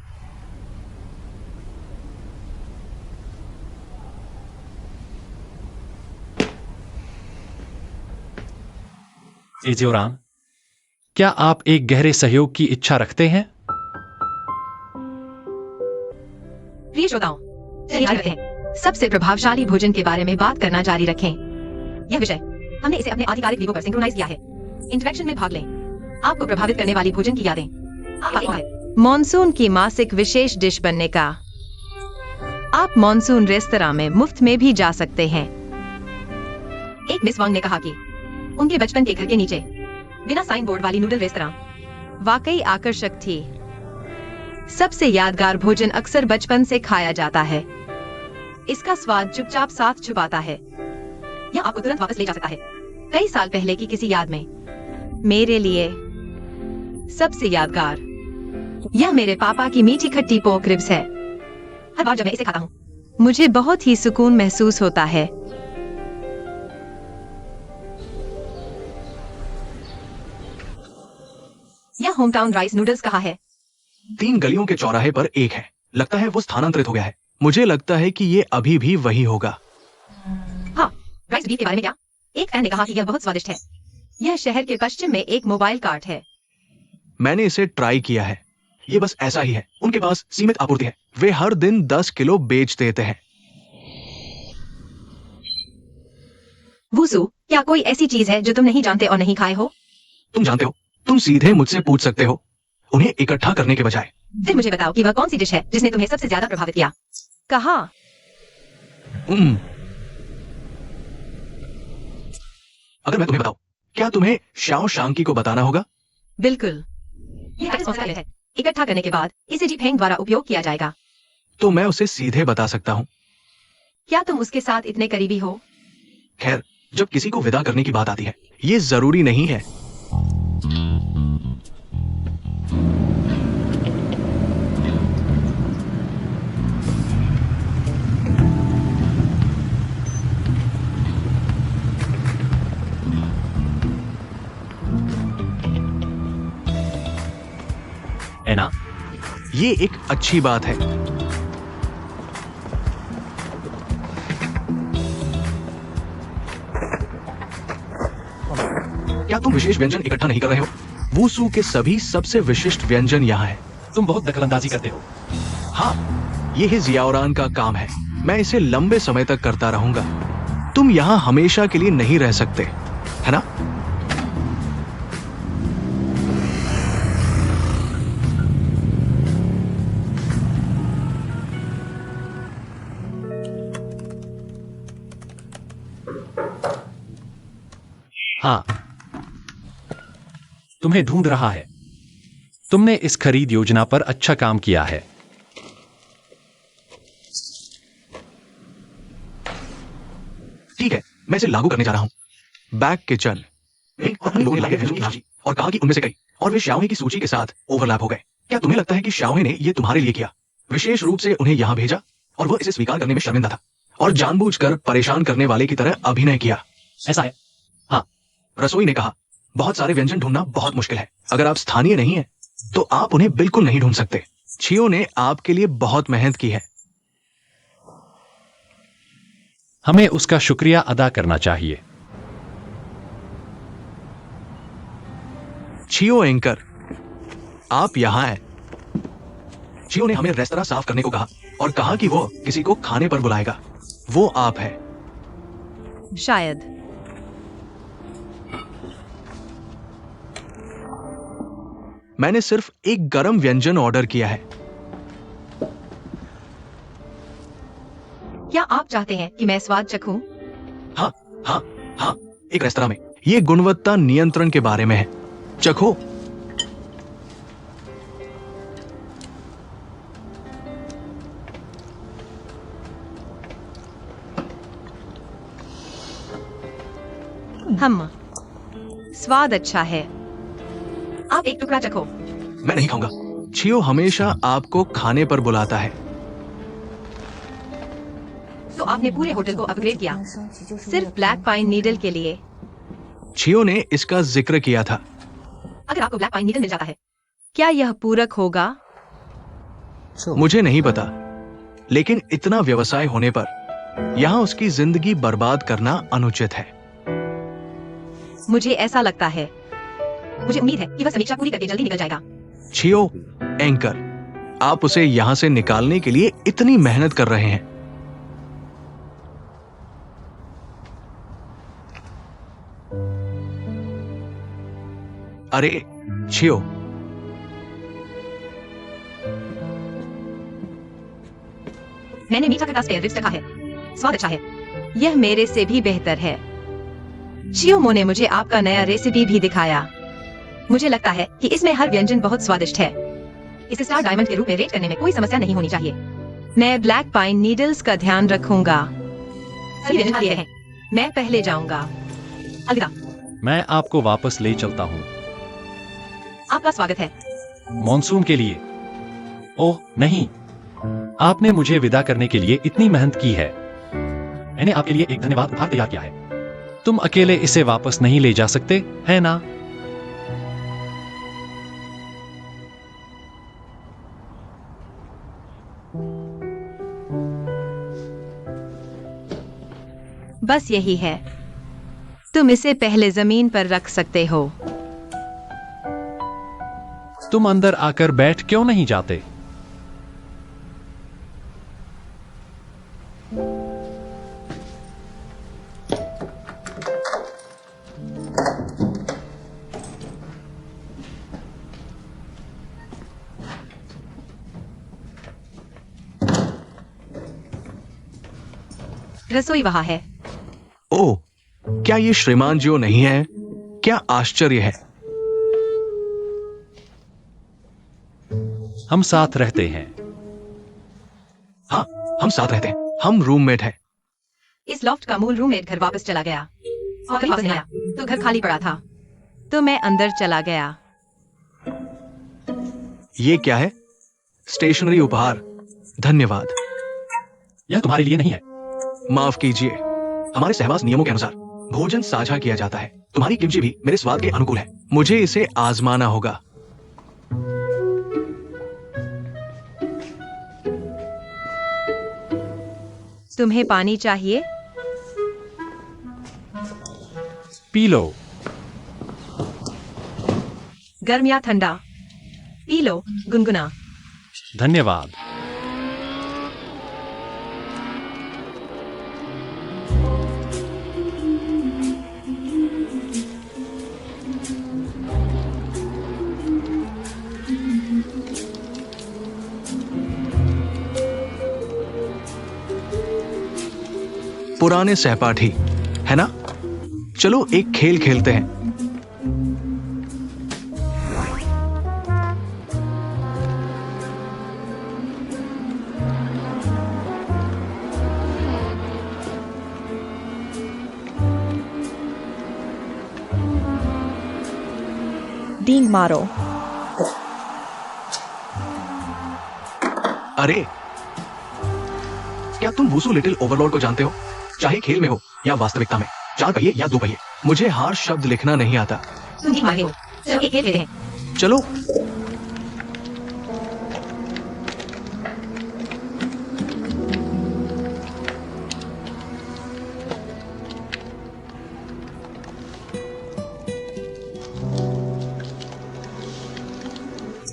Speaker 3: एजियोरान, क्या आप एक गहरे सहयोग की इच्छा रखते हैं?
Speaker 1: प्रिय श्रोताओं, चलिए जारी रखते हैं। सबसे प्रभावशाली भोजन के बारे में बात करना जारी रखें। यह विषय हमने इसे अपने आधिकारिक वीडियो पर सिंक्रोनाइज किया है। इंटरेक्शन में भाग लें। आपको प्रभावित करने वाली भोजन की यादें। आपका है मॉनसून की मासिक विशेष डिश बनने का। आप मॉनसून रेस्तरां में मुफ्त में भी जा सकते हैं। एक मिस वांग ने कहा कि उनके बचपन के घर के नीचे बिना साइन बोर्ड वाली नूडल रेस्तरां वाकई आकर्षक थी। सबसे यादगार भोजन अक्सर बचपन से खाया जाता है। इसका स्वाद चुपचाप साथ छुपाता है। यह आपको तुरंत वापस ले जा सकता है कई साल पहले की किसी याद में। मेरे लिए सबसे यादगार यह मेरे पापा की मीठी खट्टी पोर्क रिब्स है। हर बार जब मैं इसे खाता हूँ, मुझे बहुत ही सुकून महसूस होता है। यह होम टाउन राइस नूडल्स कहाँ है?
Speaker 2: 3 गलियों के चौराहे पर एक है। लगता है वो स्थानांतरित हो गया है। मुझे लगता है कि ये अभी भी वही होगा।
Speaker 1: हाँ, राइस बीफ के बारे में क्या? एक फैन ने कहा कि यह बहुत स्वादिष्ट है। यह शहर के पश्चिम में एक मोबाइल कार्ट है।
Speaker 2: मैंने इसे ट्राई किया है। ये बस ऐसा ही है। उनके पास सीमित आपूर्ति है। वे हर दिन 10 किलो बेच देते हैं।
Speaker 1: वुसु, क्या कोई ऐसी चीज है जो तुम नहीं जानते और नहीं खाए हो?
Speaker 2: तुम जानते हो, तुम सीधे मुझसे पूछ सकते हो, उन्हें इकट्ठा करने के बजाय।
Speaker 1: फिर मुझे बताओ कि वह कौन सी डिश है जिसने तुम्हें सबसे ज्यादा प्रभावित किया? कहा?
Speaker 2: अगर मैं तुम्हें बताऊं, क्या तुम्हें शाओ शांकी को बताना होगा?
Speaker 1: बिल्कुल। यह है। इकट्ठा करने के बाद इसे जी फेंग द्वारा उपयोग किया जाएगा।
Speaker 2: तो मैं उसे सीधे बता सकता हूँ।
Speaker 1: क्या तुम उसके साथ इतने करीबी हो?
Speaker 2: खैर, जब किसी को विदा करने की बात आती है, ये जरूरी नहीं है।
Speaker 3: एना,
Speaker 2: ये एक अच्छी बात है। क्या तुम विशेष व्यंजन इकट्ठा नहीं कर रहे हो? वुसु के सभी सबसे विशिष्ट व्यंजन यहाँ हैं।
Speaker 3: तुम बहुत दखलंदाजी करते हो।
Speaker 2: हाँ, ये ही जियाओरान का काम है। मैं इसे लंबे समय तक करता रहूंगा। तुम यहाँ हमेशा के लिए नहीं रह सकते, है ना?
Speaker 3: हाँ, तुम्हें ढूंढ रहा है। तुमने इस खरीद योजना पर अच्छा काम किया है।
Speaker 2: ठीक है, मैं इसे लागू करने जा रहा हूं। बैक किचन लोगों ने लाइक व्यंजन की और कहा कि उनमें से कई और वे शाओहे की सूची के साथ ओवरलैप हो गए। क्या तुम्हें लगता है कि शाओहे ने यह तुम्हारे लिए किया, विशेष रूप से उन्हें यहां भेजा और वह इसे स्वीकार करने में शर्मिंदा था और जानबूझकर परेशान करने वाले की तरह अभिनय किया?
Speaker 3: ऐसा है। हाँ,
Speaker 2: रसोई ने कहा, बहुत सारे व्यंजन ढूंढना बहुत मुश्किल है। अगर आप स्थानीय नहीं हैं, तो आप उन्हें बिल्कुल नहीं ढूंढ सकते। छियो ने आपके लिए बहुत मेहनत की है।
Speaker 3: हमें उसका शुक्रिया अदा करना चाहिए।
Speaker 2: छियो एंकर, आप यहां हैं। छियो ने हमें रेस्तरां साफ करने को कहा और कहा कि वो किसी को खाने पर बुलाएगा। वो आप है।
Speaker 1: शायद।
Speaker 2: मैंने सिर्फ एक गरम व्यंजन ऑर्डर किया है।
Speaker 1: क्या आप चाहते हैं कि मैं स्वाद चखूं?
Speaker 2: हाँ हाँ हाँ, एक रेस्तरां में। ये गुणवत्ता नियंत्रण के बारे में है। चखो।
Speaker 1: हम स्वाद अच्छा है। आप एक टुकड़ा चखो।
Speaker 2: मैं नहीं खाऊंगा। छियो हमेशा आपको खाने पर बुलाता है।
Speaker 1: तो आपने पूरे होटल को अपग्रेड किया सिर्फ ब्लैक पाइन नीडल के लिए।
Speaker 2: छियो ने इसका जिक्र किया था।
Speaker 1: अगर आपको ब्लैक पाइन नीडल मिल जाता है, क्या यह पूरक होगा?
Speaker 2: मुझे नहीं पता, लेकिन इतना व्यवसाय होने पर यहां उसकी जिंदगी बर्बाद करना अनुचित है।
Speaker 1: मुझे ऐसा लगता है। मुझे उम्मीद है कि वह समीक्षा पूरी करके जल्दी निकल जाएगा।
Speaker 2: छियो एंकर, आप उसे यहां से निकालने के लिए इतनी मेहनत कर रहे हैं। अरे छियो,
Speaker 1: मैंने मीठा खट्टा स्पेयर रिब्स चखा है। स्वाद अच्छा है। यह मेरे से भी बेहतर है। चियोमो ने मुझे आपका नया रेसिपी भी दिखाया। मुझे लगता है कि इसमें हर व्यंजन बहुत स्वादिष्ट है। इसे स्टार डायमंड के रूप में रेट करने में कोई समस्या नहीं होनी चाहिए। मैं ब्लैक पाइन नीडल्स का ध्यान रखूंगा। सभी व्यंजन खा लिए हैं। मैं पहले जाऊंगा। अलविदा।
Speaker 3: मैं आपको वापस ले चलता हूँ।
Speaker 1: आपका स्वागत है।
Speaker 3: मॉनसून के लिए। ओह नहीं, आपने मुझे विदा करने के लिए इतनी मेहनत की है। मैंने आपके लिए एक धन्यवाद उपहार तैयार किया है। तुम अकेले इसे वापस नहीं ले जा सकते, है ना?
Speaker 1: बस यही है। तुम इसे पहले जमीन पर रख सकते हो।
Speaker 3: तुम अंदर आकर बैठ क्यों नहीं जाते?
Speaker 1: रसोई वहां है।
Speaker 2: ओह, क्या ये श्रीमान जियो नहीं है? क्या आश्चर्य है।
Speaker 3: हम साथ रहते हैं।
Speaker 2: हाँ, हम साथ रहते हैं। हम रूममेट हैं।
Speaker 1: इस लॉफ्ट का मूल रूममेट घर वापस चला गया और कभी वापस नहीं आया, तो घर खाली पड़ा था। तो मैं अंदर चला गया।
Speaker 2: ये क्या है? स्टेशनरी उपहार। धन्यवाद।
Speaker 3: यह तुम्हारे लिए नहीं है।
Speaker 2: माफ कीजिए, हमारे सहवास नियमों के अनुसार भोजन साझा किया जाता है। तुम्हारी किमची भी मेरे स्वाद के अनुकूल है। मुझे इसे आजमाना होगा।
Speaker 1: तुम्हें पानी चाहिए?
Speaker 3: P low.
Speaker 1: गर्म या ठंडा? पी लो, गुनगुना।
Speaker 3: धन्यवाद।
Speaker 2: पुराने सहपाठी, है ना? चलो एक खेल खेलते हैं।
Speaker 5: डींग मारो।
Speaker 2: अरे, क्या तुम वुसु लिटिल ओवरलॉर्ड को जानते हो? चाहे खेल में हो या वास्तविकता में, 4 पहिए या 2 पहिए। मुझे हार शब्द लिखना नहीं आता।
Speaker 1: तुम ठीक मारे हो। चलो एक खेल खेलते हैं।
Speaker 2: चलो।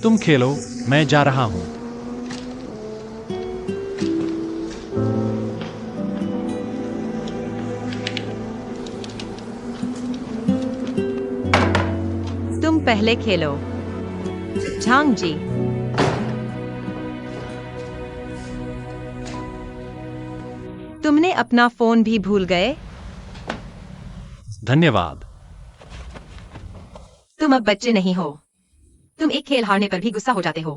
Speaker 3: तुम खेलो, मैं जा रहा हूं।
Speaker 1: तुम पहले खेलो। झांग जी। तुमने अपना फोन भी भूल गए?
Speaker 3: धन्यवाद।
Speaker 1: तुम अब बच्चे नहीं हो। तुम एक खेल हारने पर भी गुस्सा हो जाते हो।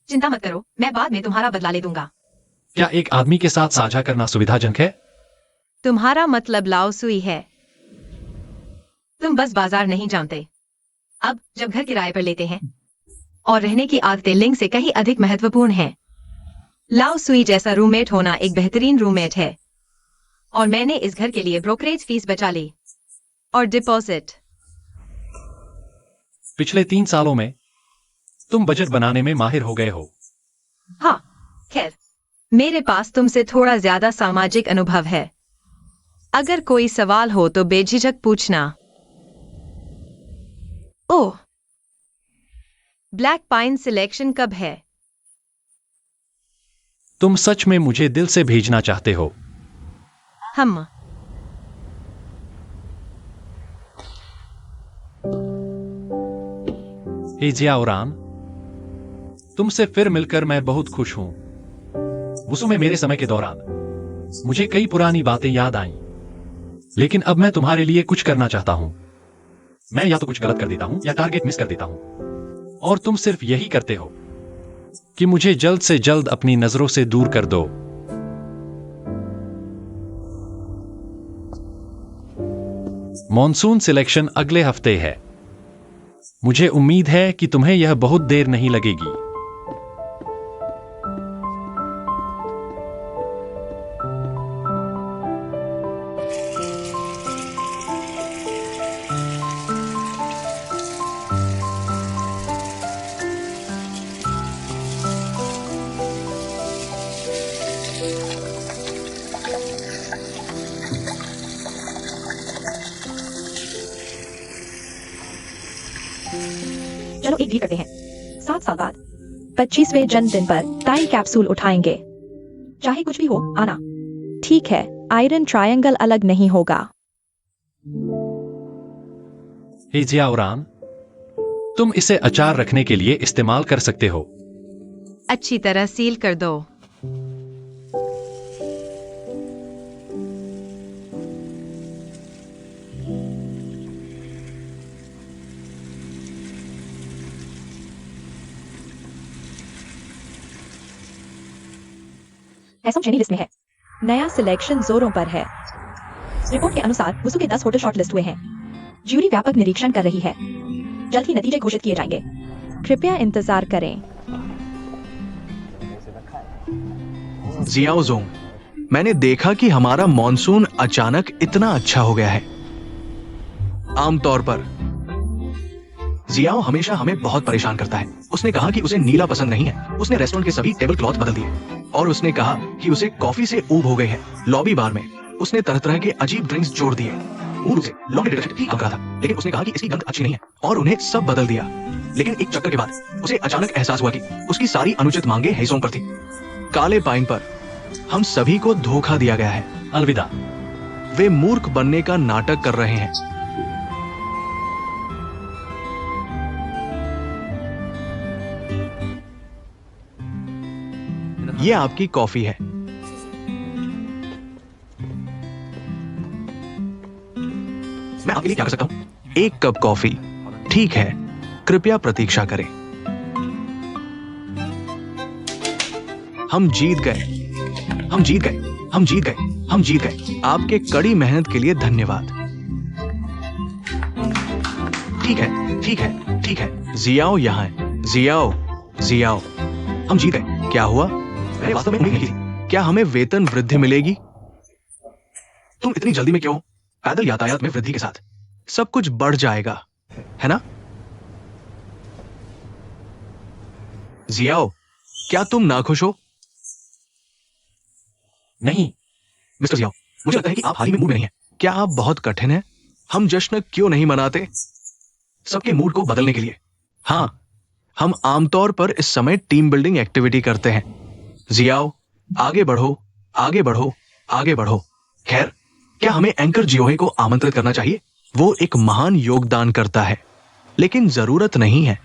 Speaker 1: चिंता मत करो, मैं बाद में तुम्हारा बदला ले दूंगा।
Speaker 3: क्या एक आदमी के साथ साझा करना सुविधाजनक है?
Speaker 1: तुम्हारा मतलब लाओसुई है। तुम बस बाजार नहीं जानते। अब जब घर किराए पर लेते हैं और रहने की आदतें लिंग से कहीं अधिक महत्वपूर्ण हैं। लाओसुई जैसा रूममेट होना एक बेहतरीन रूममेट है। और मैंने इस घर के लिए ब्रोकरेज फीस बचा ली और डिपॉजिट।
Speaker 3: पिछले 3 सालों में तुम बजट बनाने में माहिर हो गए हो।
Speaker 1: हाँ, खैर, मेरे पास तुमसे थोड़ा ज्यादा सामाजिक अनुभव है। अगर कोई सवाल हो तो बेझिझक पूछना। ओह, ब्लैक पाइन सिलेक्शन कब है?
Speaker 3: तुम सच में मुझे दिल से भेजना चाहते हो?
Speaker 1: हम
Speaker 3: हे जियाओरान, तुमसे फिर मिलकर मैं बहुत खुश हूं। वुसु में मेरे समय के दौरान मुझे कई पुरानी बातें याद आईं, लेकिन अब मैं तुम्हारे लिए कुछ करना चाहता हूं। मैं या तो कुछ गलत कर देता हूं या टारगेट मिस कर देता हूं, और तुम सिर्फ यही करते हो कि मुझे जल्द से जल्द अपनी नजरों से दूर कर दो। मॉनसून सिलेक्शन अगले हफ्ते है। मुझे उम्मीद है कि तुम्हें यह बहुत देर नहीं लगेगी।
Speaker 4: चलो एक डील करते हैं। 7 साल बाद 25वें जन्मदिन पर टाइम कैप्सूल उठाएंगे। चाहे कुछ भी हो, आना।
Speaker 5: ठीक है, आयरन ट्रायंगल अलग नहीं होगा।
Speaker 3: हे जियाओरान, तुम इसे अचार रखने के लिए इस्तेमाल कर सकते हो।
Speaker 1: अच्छी तरह सील कर दो।
Speaker 4: ऐसा श्रेणी लिस्ट में है।
Speaker 5: नया सिलेक्शन जोरों पर है।
Speaker 4: रिपोर्ट के अनुसार वुसु के 10 होटल शॉर्टलिस्ट हुए हैं। ज्यूरी व्यापक निरीक्षण कर रही है। जल्द ही नतीजे घोषित किए जाएंगे।
Speaker 5: कृपया इंतजार करें।
Speaker 2: जियाओजोंग, मैंने देखा कि हमारा मॉनसून अचानक इतना अच्छा हो गया है। आमतौर पर जियाओ हमेशा हमें बहुत परेशान करता है। उसने कहा कि उसे नीला पसंद नहीं है। उसने रेस्टोरेंट के सभी टेबल क्लॉथ बदल दिए और उसने कहा कि उसे कॉफी से ऊब हो गई है। लॉबी बार में उसने तरह तरह के अजीब ड्रिंक्स जोड़ दिए। मूल रूप से लॉन्ड्री डिटर्जेंट ठीक काम कर रहा था, लेकिन उसने कहा कि इसकी गंध अच्छी नहीं है और उन्हें सब बदल दिया। लेकिन एक चक्कर के बाद उसे अचानक एहसास हुआ कि उसकी सारी अनुचित मांगे हेसोंग पर थी। काले पाइन पर हम सभी को धोखा दिया गया है।
Speaker 3: अलविदा।
Speaker 2: वे मूर्ख बनने का नाटक कर रहे हैं। ये आपकी कॉफी है। मैं आपके लिए क्या कर सकता हूं? 1 कप कॉफी। ठीक है, कृपया प्रतीक्षा करें। हम जीत गए, हम जीत गए, हम जीत गए, हम जीत गए। आपके कड़ी मेहनत के लिए धन्यवाद। ठीक है, ठीक है, ठीक है। जियाओ यहाँ है। जियाओ, जियाओ, हम जीत गए। क्या हुआ? मैंने वास्तव में उम्मीद नहीं की। क्या हमें वेतन वृद्धि मिलेगी? तुम इतनी जल्दी में क्यों? पैदल यातायात में वृद्धि के साथ सब कुछ बढ़ जाएगा, है ना? जियाओ, क्या तुम नाखुश हो?
Speaker 3: नहीं।
Speaker 2: मिस्टर जियाओ, मुझे लगता है कि आप हाल ही में मूड में नहीं हैं। क्या आप बहुत कठिन हैं? हम जश्न क्यों नहीं मनाते? सबके मूड को बदलने के लिए। हाँ, हम आमतौर पर इस समय टीम बिल्डिंग एक्टिविटी करते हैं। जियाओ, आगे बढ़ो, आगे बढ़ो, आगे बढ़ो। खैर, क्या हमें एंकर जियोहे को आमंत्रित करना चाहिए? वो एक महान योगदान करता है, लेकिन जरूरत नहीं है।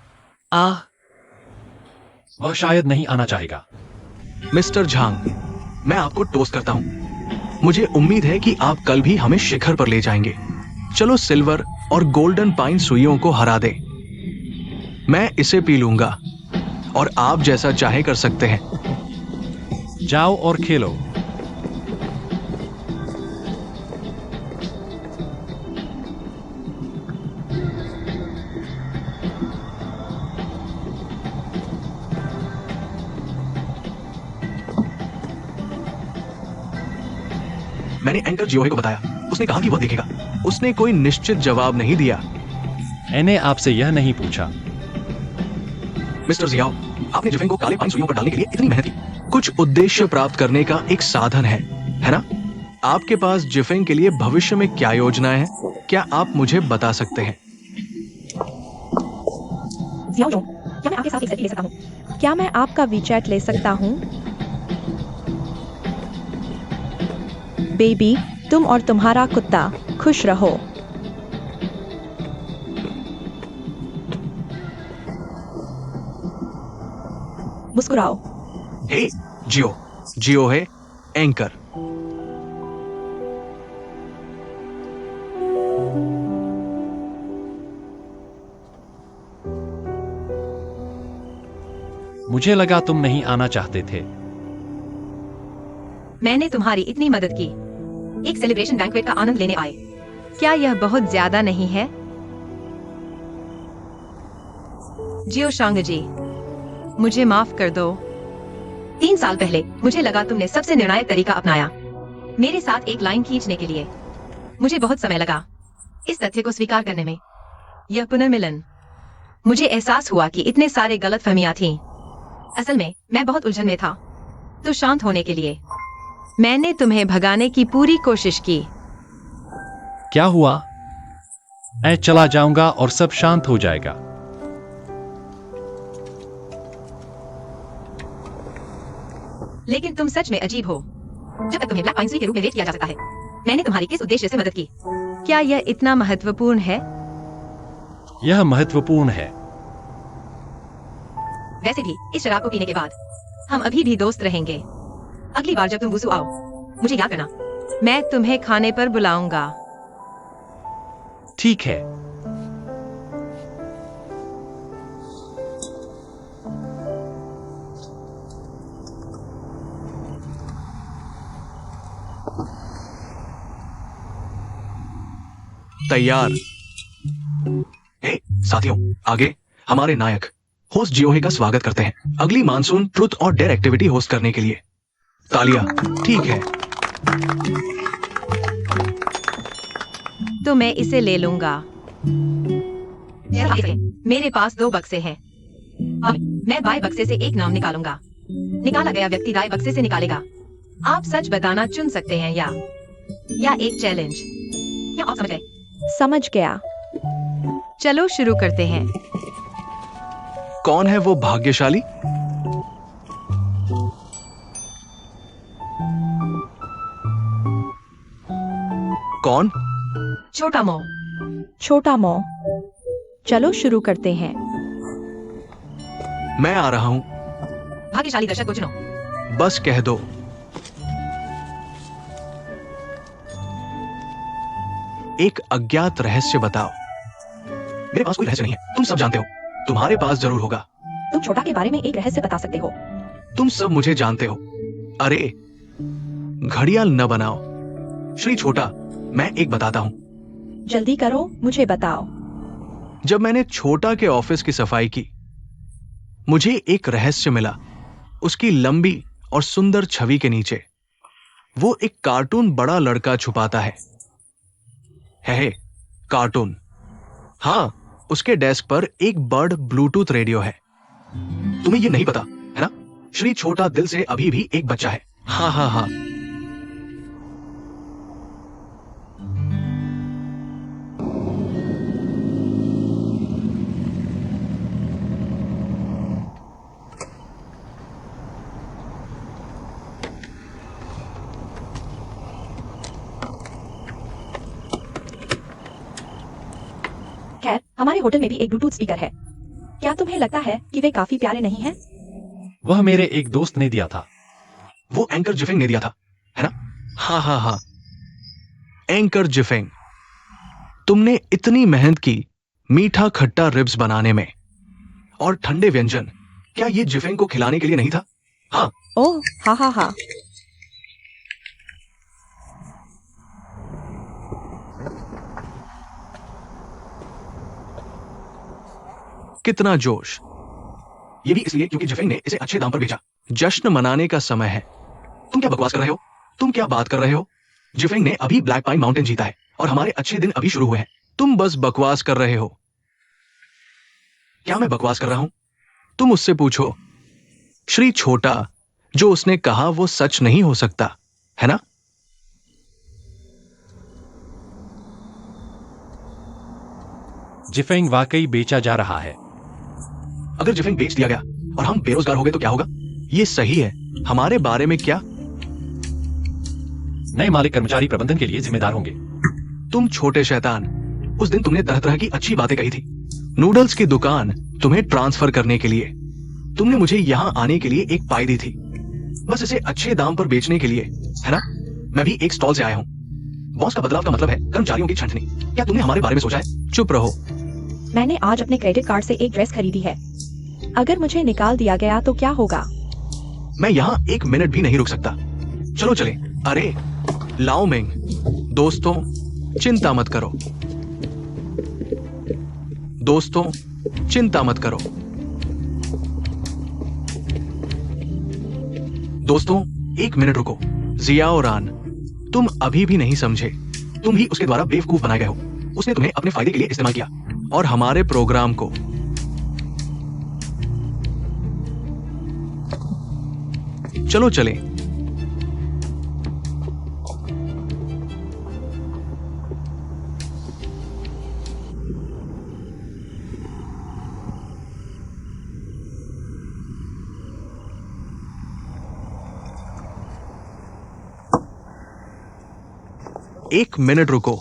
Speaker 3: वह शायद नहीं आना चाहेगा।
Speaker 2: मिस्टर झांग, मैं आपको टोस्ट करता हूं। मुझे उम्मीद है कि आप कल भी हमें शिखर पर ले जाएंगे। चलो सिल्वर और गोल्डन पाइन सुइयों को हरा दे। मैं इसे पी लूंगा और आप जैसा चाहे कर सकते हैं।
Speaker 3: जाओ और खेलो।
Speaker 2: मैंने एंकर जियोहे को बताया। उसने कहा कि वह देखेगा। उसने कोई निश्चित जवाब नहीं दिया।
Speaker 3: मैंने आपसे यह नहीं पूछा।
Speaker 2: मिस्टर जियाओ, आपने जिफिंग को काले पाइन सुइयों पर डालने के लिए इतनी मेहनत की। कुछ उद्देश्य प्राप्त करने का एक साधन है ना? आपके पास जिफिंग के लिए भविष्य में क्या योजनाएं हैं? क्या आप मुझे बता सकते हैं?
Speaker 4: जियाओ जोंग, क्या मैं आपके साथ एक सेल्फी ले सकता हूँ?
Speaker 5: क्या मैं आपका वीचैट ले सकता हूँ? बेबी, तुम और तुम्हारा कुत्ता खुश रहो।
Speaker 4: मुस्कुराओ।
Speaker 2: हे जियो, जियो है एंकर।
Speaker 3: मुझे लगा तुम नहीं आना चाहते थे।
Speaker 1: मैंने तुम्हारी इतनी मदद की। एक सेलिब्रेशन बैंक्वेट का आनंद लेने आए। क्या यह बहुत ज्यादा नहीं है? जियो शांग जी, मुझे माफ कर दो। 3 साल पहले मुझे लगा तुमने सबसे निर्णायक तरीका अपनाया मेरे साथ एक लाइन खींचने के लिए। मुझे बहुत समय लगा इस तथ्य को स्वीकार करने में। यह पुनर्मिलन, मुझे एहसास हुआ कि इतने सारे गलतफहमियां थीं। असल में मैं बहुत उलझन में था। तो शांत होने के लिए मैंने तुम्हें भगाने की पूरी कोशिश की।
Speaker 3: क्या हुआ? मैं चला जाऊंगा और सब शांत हो जाएगा।
Speaker 1: लेकिन तुम सच में अजीब हो। जब तक तुम्हें ब्लैक पाइन सुई के रूप में रेट किया जा सकता है, मैंने तुम्हारी किस उद्देश्य से मदद की? क्या यह इतना महत्वपूर्ण है?
Speaker 3: यह महत्वपूर्ण है।
Speaker 1: वैसे भी इस शराब को पीने के बाद हम अभी भी दोस्त रहेंगे। अगली बार जब तुम वुसू आओ, मुझे याद करना। मैं तुम्हें खाने पर बुलाऊंगा।
Speaker 3: ठीक है।
Speaker 2: तैयार। हे साथियों, आगे हमारे नायक होस्ट जियोहे का स्वागत करते हैं अगली मानसून ट्रुथ और डेयर एक्टिविटी होस्ट करने के लिए। तालियां। ठीक है,
Speaker 1: तो मैं इसे ले लूंगा। मेरे पास 2 बक्से हैं। अब मैं बाएं बक्से से एक नाम निकालूंगा। निकाला गया व्यक्ति दाएं बक्से से निकालेगा। आप सच बताना चुन सकते हैं या एक चैलेंज। क्या आप समझ गए?
Speaker 5: समझ गया।
Speaker 1: चलो शुरू करते हैं।
Speaker 2: कौन है वो भाग्यशाली? कौन?
Speaker 1: छोटा मो।
Speaker 5: छोटा मो। चलो शुरू करते हैं।
Speaker 2: मैं आ रहा हूं।
Speaker 1: भाग्यशाली दर्शक को चुनो।
Speaker 2: बस कह दो। एक अज्ञात रहस्य बताओ। मेरे पास कोई रहस्य नहीं है, तुम सब जानते हो। तुम्हारे पास जरूर होगा।
Speaker 4: तुम छोटा के बारे में एक रहस्य बता सकते हो।
Speaker 2: तुम सब मुझे जानते हो। अरे घड़ियाल न बनाओ। श्री छोटा, मैं एक बताता हूं।
Speaker 5: जल्दी करो, मुझे बताओ।
Speaker 2: जब मैंने छोटा के ऑफिस की सफाई की, मुझे एक रहस्य मिला। उसकी लंबी और सुंदर छवि के नीचे वो एक कार्टून बड़ा लड़का छुपाता है कार्टून। हाँ, उसके डेस्क पर एक बर्ड ब्लूटूथ रेडियो है। तुम्हें ये नहीं पता है ना? श्री छोटा दिल से अभी भी एक बच्चा है। हाँ हाँ हाँ।
Speaker 4: हमारे होटल में भी एक ब्लूटूथ स्पीकर है। क्या तुम्हें लगता है कि वे काफी प्यारे नहीं हैं?
Speaker 3: वह मेरे एक दोस्त ने दिया था।
Speaker 2: वो एंकर जिफिंग ने दिया था, है ना? हाँ हाँ हाँ, एंकर जिफिंग। तुमने इतनी मेहनत की मीठा खट्टा रिब्स बनाने में, और ठंडे व्यंजन, क्या ये जिफिंग को खिलाने के लिए नहीं था? हाँ।
Speaker 5: ओह हाँ हाँ हाँ।
Speaker 2: कितना जोश! ये भी इसलिए क्योंकि जिफिंग ने इसे अच्छे दाम पर बेचा। जश्न मनाने का समय है। तुम क्या बकवास कर रहे हो? तुम क्या बात कर रहे हो? जिफिंग ने अभी ब्लैक पाइन माउंटेन जीता है और हमारे अच्छे दिन अभी शुरू हुए हैं। तुम बस बकवास कर रहे हो। क्या मैं बकवास कर रहा हूं? तुम उससे पूछो। श्री छोटा, जो उसने कहा वो सच नहीं हो सकता, है ना?
Speaker 3: जिफेंग वाकई बेचा जा रहा है।
Speaker 2: अगर जिफिंग बेच दिया गया और हम बेरोजगार हो गए तो क्या होगा? ये सही है। हमारे बारे में क्या?
Speaker 3: नए मालिक कर्मचारी प्रबंधन के लिए जिम्मेदार होंगे।
Speaker 2: तुम छोटे शैतान, उस दिन तुमने तरह तरह की अच्छी बातें कही थी। नूडल्स की दुकान तुम्हें ट्रांसफर करने के लिए। तुमने मुझे यहां आने के लिए एक पाई दी थी, बस इसे अच्छे दाम पर बेचने के लिए, है ना? मैं भी एक स्टॉल से आया हूं। बॉस का बदलाव का मतलब है कर्मचारियों की छंटनी। क्या तुमने हमारे बारे में सोचा है? चुप रहो।
Speaker 4: मैंने आज अपने क्रेडिट कार्ड से एक ड्रेस खरीदी है। अगर मुझे निकाल दिया गया तो क्या होगा?
Speaker 2: मैं यहाँ एक मिनट भी नहीं रुक सकता। चलो चले। अरे लाओ मिंग, दोस्तों चिंता मत करो। दोस्तों चिंता मत करो। दोस्तों एक मिनट रुको। जियाओ रान, तुम अभी भी नहीं समझे। तुम ही उसके द्वारा बेवकूफ बनाए गए हो। उसने तुम्हें अपने फायदे के लिए इस्तेमाल किया और हमारे प्रोग्राम को। चलो चले। एक मिनट रुको।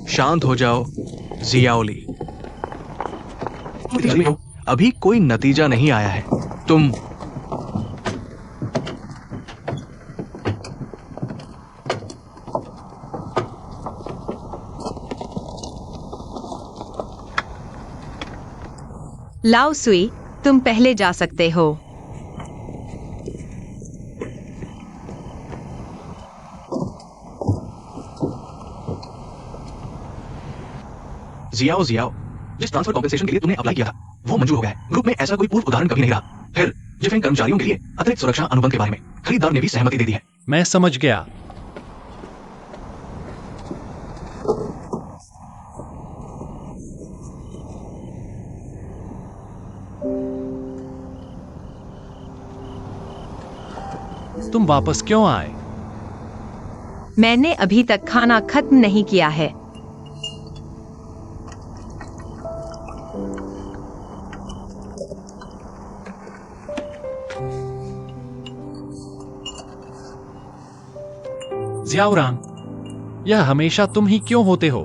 Speaker 2: शांत हो जाओ जियाओली। अभी कोई नतीजा नहीं आया है। तुम
Speaker 1: लाओ सुई, तुम पहले जा सकते हो।
Speaker 2: जियाओ जियाओ, जिस ट्रांसफर कॉम्पेंसेशन के लिए तुमने अप्लाई किया था वो मंजूर हो गया है। ग्रुप में ऐसा कोई पूर्व उदाहरण कभी नहीं रहा। फिर जिफिंग कर्मचारियों के लिए अतिरिक्त सुरक्षा अनुबंध के बारे में खरीदार ने भी सहमति दे दी है।
Speaker 3: मैं समझ गया। तुम वापस क्यों आए?
Speaker 1: मैंने अभी तक खाना खत्म नहीं किया है।
Speaker 3: जियाउरान, यह हमेशा तुम ही क्यों होते हो?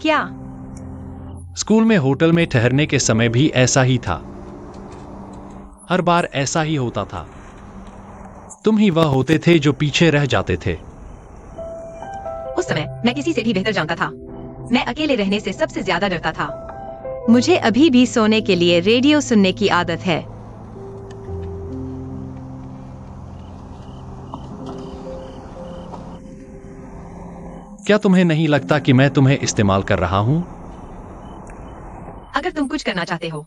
Speaker 1: क्या?
Speaker 3: स्कूल में होटल में ठहरने के समय भी ऐसा ही था। हर बार ऐसा ही होता था। तुम ही वह होते थे जो पीछे रह जाते थे।
Speaker 1: उस समय मैं किसी से भी बेहतर जानता था। मैं अकेले रहने से सबसे ज्यादा डरता था। मुझे अभी भी सोने के लिए रेडियो सुनने की आदत है।
Speaker 3: क्या तुम्हें नहीं लगता कि मैं तुम्हें इस्तेमाल कर रहा हूं?
Speaker 1: अगर तुम कुछ करना चाहते हो,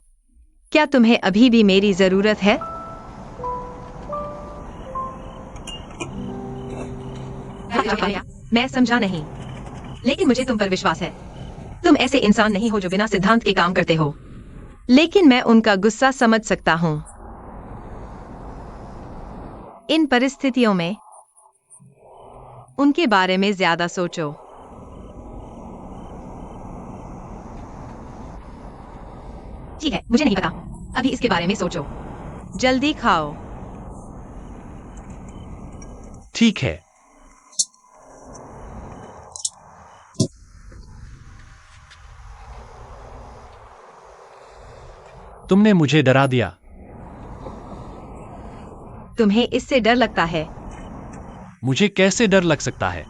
Speaker 1: क्या तुम्हें अभी भी मेरी जरूरत है? मैं समझा नहीं, लेकिन मुझे तुम पर विश्वास है। तुम ऐसे इंसान नहीं हो जो बिना सिद्धांत के काम करते हो। लेकिन मैं उनका गुस्सा समझ सकता हूं। इन परिस्थितियों में उनके बारे में ज्यादा सोचो। ठीक है, मुझे नहीं पता। अभी इसके बारे में सोचो। जल्दी खाओ।
Speaker 3: ठीक है। तुमने मुझे डरा दिया।
Speaker 1: तुम्हें इससे डर लगता है?
Speaker 3: मुझे कैसे डर लग सकता है?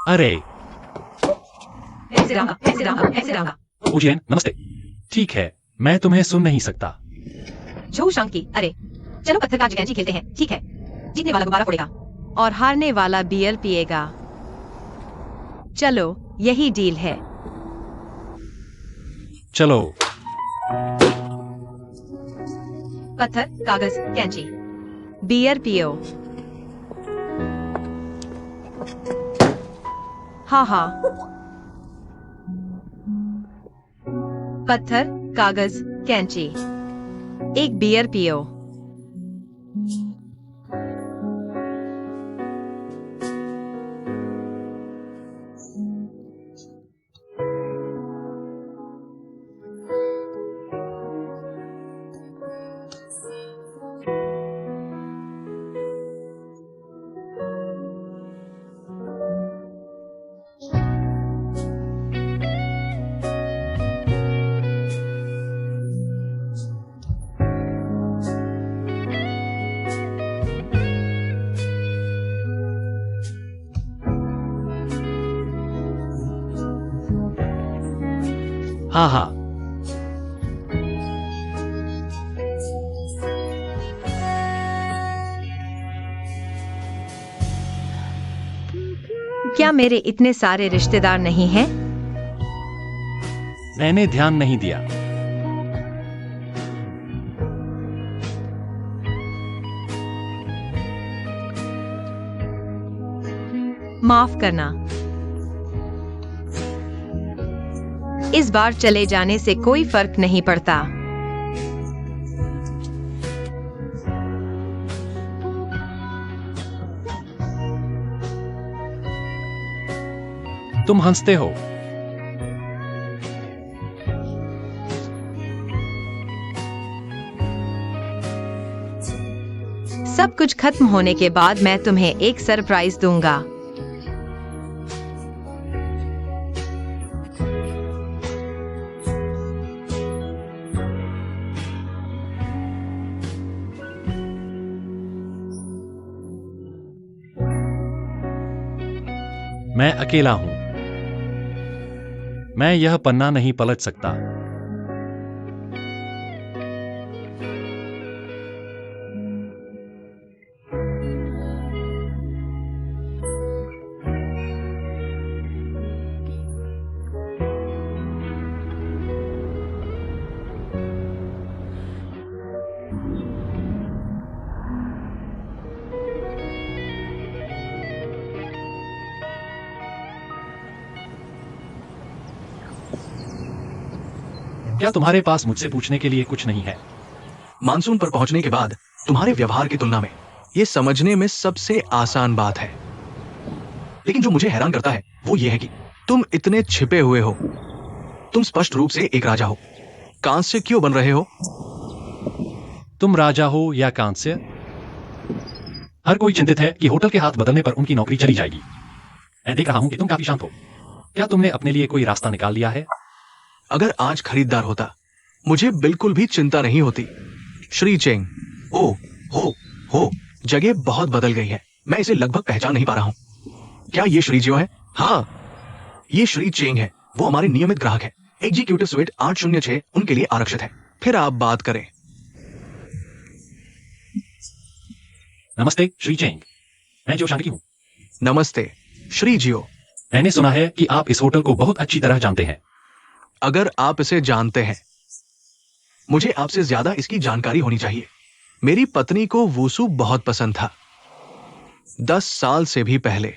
Speaker 3: अरे
Speaker 1: ऐसे रहा, ऐसे रहा, ऐसे रहा।
Speaker 3: उजियन, नमस्ते। ठीक है, मैं तुम्हें सुन नहीं सकता।
Speaker 1: झू शांकी, अरे चलो पत्थर का कैंची खेलते हैं, ठीक है? जीतने वाला गुब्बारा फोड़ेगा और हारने वाला बियर पिएगा। चलो, यही डील है।
Speaker 3: चलो।
Speaker 1: पत्थर, कागज, कैंची। बियर पियो। हाँ हाँ। पत्थर, कागज, कैंची। एक बियर पियो।
Speaker 3: हाँ हाँ।
Speaker 1: क्या मेरे इतने सारे रिश्तेदार नहीं हैं?
Speaker 3: मैंने ध्यान नहीं दिया।
Speaker 1: माफ करना। इस बार चले जाने से कोई फर्क नहीं पड़ता।
Speaker 3: तुम हंसते हो।
Speaker 1: सब कुछ खत्म होने के बाद मैं तुम्हें एक सरप्राइज दूंगा।
Speaker 3: मैं अकेला हूं। मैं यह पन्ना नहीं पलट सकता। क्या तुम्हारे पास मुझसे पूछने के लिए कुछ नहीं है?
Speaker 2: मानसून पर पहुंचने के बाद तुम्हारे व्यवहार की तुलना में यह समझने में सबसे आसान बात है। लेकिन जो मुझे हैरान करता है वो ये है कि तुम इतने छिपे हुए हो। तुम स्पष्ट रूप से एक राजा हो, कांस्य क्यों बन रहे हो?
Speaker 3: तुम राजा हो या कांस्य? हर कोई चिंतित है कि होटल के हाथ बदलने पर उनकी नौकरी चली जाएगी। मैं देख रहा हूं कि तुम काफी शांत हो। क्या तुमने अपने लिए कोई रास्ता निकाल लिया है?
Speaker 2: अगर आज खरीदार होता मुझे बिल्कुल भी चिंता नहीं होती। श्री चेंग, ओ हो, जगह बहुत बदल गई है। मैं इसे लगभग पहचान नहीं पा रहा हूं। क्या ये श्री जियो है? हाँ, ये श्री चेंग है। वो हमारे नियमित ग्राहक है। एग्जीक्यूटिव स्वीट 806 उनके लिए आरक्षित है। फिर आप बात करें।
Speaker 3: नमस्ते श्री चेंग, मैं जो शांति हूं।
Speaker 2: नमस्ते श्री जियो।
Speaker 3: मैंने सुना है कि आप इस होटल को बहुत अच्छी तरह जानते हैं।
Speaker 2: अगर आप इसे जानते हैं, मुझे आपसे ज्यादा इसकी जानकारी होनी चाहिए। मेरी पत्नी को वूसू बहुत पसंद था। 10 साल से भी पहले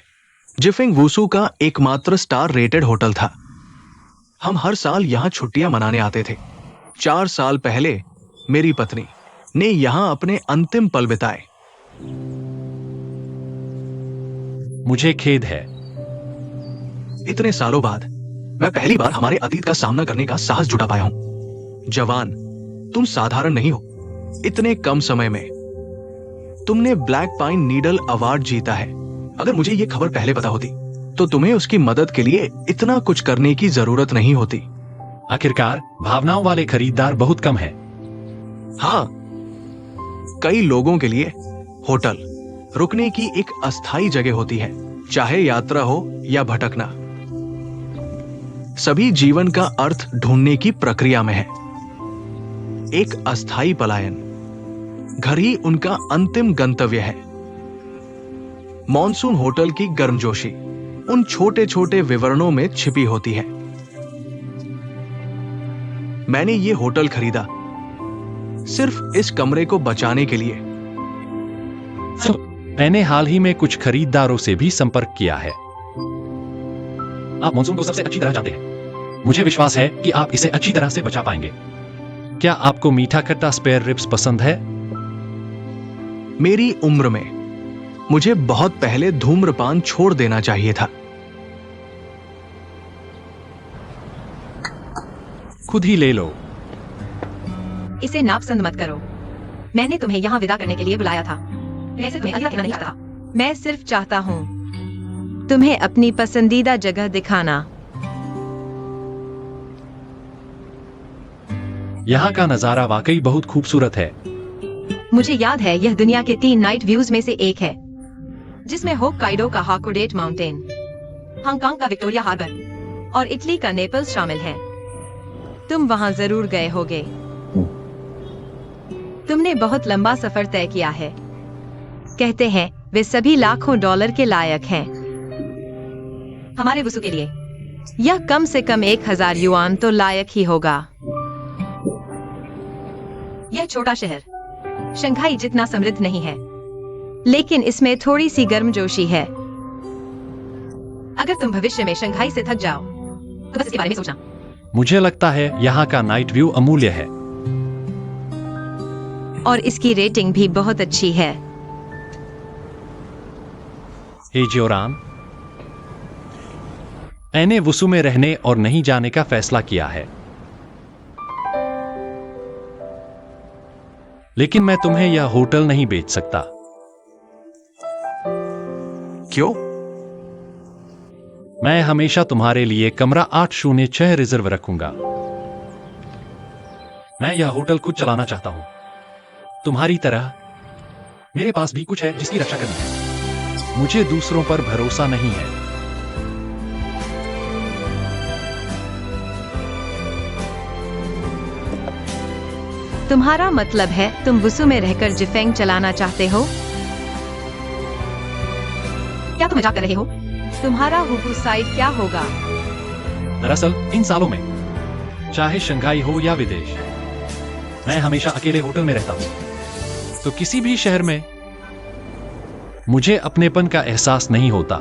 Speaker 2: जिफिंग वूसू का एकमात्र स्टार रेटेड होटल था। हम हर साल यहां छुट्टियां मनाने आते थे। 4 साल पहले मेरी पत्नी ने यहां अपने अंतिम पल बिताए।
Speaker 3: मुझे खेद है।
Speaker 2: इतने सालों बाद मैं पहली बार हमारे अतीत का सामना करने का साहस जुटा पाया हूं। जवान, तुम साधारण नहीं हो। इतने कम समय में तुमने ब्लैक पाइन नीडल अवार्ड जीता है। अगर मुझे यह खबर पहले पता होती तो तुम्हें उसकी मदद के लिए इतना कुछ करने की जरूरत नहीं होती।
Speaker 3: आखिरकार भावनाओं वाले खरीदार बहुत कम हैं।
Speaker 2: हाँ, कई लोगों के लिए होटल रुकने की एक अस्थायी जगह होती है, चाहे यात्रा हो या भटकना। सभी जीवन का अर्थ ढूंढने की प्रक्रिया में है। एक अस्थायी पलायन, घर ही उनका अंतिम गंतव्य है। मॉनसून होटल की गर्मजोशी उन छोटे छोटे विवरणों में छिपी होती है। मैंने ये होटल खरीदा सिर्फ इस कमरे को बचाने के लिए।
Speaker 3: मैंने हाल ही में कुछ खरीदारों से भी संपर्क किया है। आप मॉनसून को सबसे अच्छी तरह जानते हैं। मुझे विश्वास है कि आप इसे अच्छी तरह से बचा पाएंगे। क्या आपको मीठा खट्टा स्पेयर रिब्स पसंद है?
Speaker 2: मेरी उम्र में मुझे बहुत पहले धूम्रपान छोड़ देना चाहिए था।
Speaker 3: खुद ही ले लो।
Speaker 1: इसे नापसंद मत करो। मैंने तुम्हें यहाँ विदा करने के लिए बुलाया था। वैसे तुम्हें अकेला कहना नहीं चाहता। मैं सिर्फ चाहता हूँ तुम्हें अपनी पसंदीदा जगह दिखाना।
Speaker 3: यहाँ का नजारा वाकई बहुत खूबसूरत है।
Speaker 1: मुझे याद है यह दुनिया के 3 नाइट व्यूज में से एक है, जिसमें होक्काइडो का हाकुडेट माउंटेन, हांगकांग का विक्टोरिया हार्बर और इटली का नेपल्स शामिल है। तुम वहां जरूर गए होगे। तुमने बहुत लंबा सफर तय किया है। कहते हैं वे सभी लाखों डॉलर के लायक हैं। हमारे वसूल के लिए यह कम से कम 1000 युआन तो लायक ही होगा। यह छोटा शहर शंघाई जितना समृद्ध नहीं है, लेकिन इसमें थोड़ी सी गर्मजोशी है। अगर तुम भविष्य में शंघाई से थक जाओ तो बस इसके बारे में सोचना।
Speaker 3: मुझे लगता है यहाँ का नाइट व्यू अमूल्य है।
Speaker 1: और इसकी रेटिंग भी बहुत अच्छी है।
Speaker 3: हे जोरान, मैंने वसु में रहने और नहीं जाने का फैसला किया है, लेकिन मैं तुम्हें यह होटल नहीं बेच सकता।
Speaker 2: क्यों?
Speaker 3: मैं हमेशा तुम्हारे लिए कमरा 806 रिजर्व रखूंगा। मैं यह होटल खुद चलाना चाहता हूं। तुम्हारी तरह मेरे पास भी कुछ है जिसकी रक्षा करनी है। मुझे दूसरों पर भरोसा नहीं है।
Speaker 1: तुम्हारा मतलब है तुम वसु में रहकर जिफेंग चलाना चाहते हो? क्या तुम मजाक कर रहे हो? तुम्हारा हुबू साइड क्या होगा?
Speaker 3: दरअसल इन सालों में, चाहे शंघाई हो या विदेश, मैं हमेशा अकेले होटल में रहता हूं। तो किसी भी शहर में मुझे अपनेपन का एहसास नहीं होता।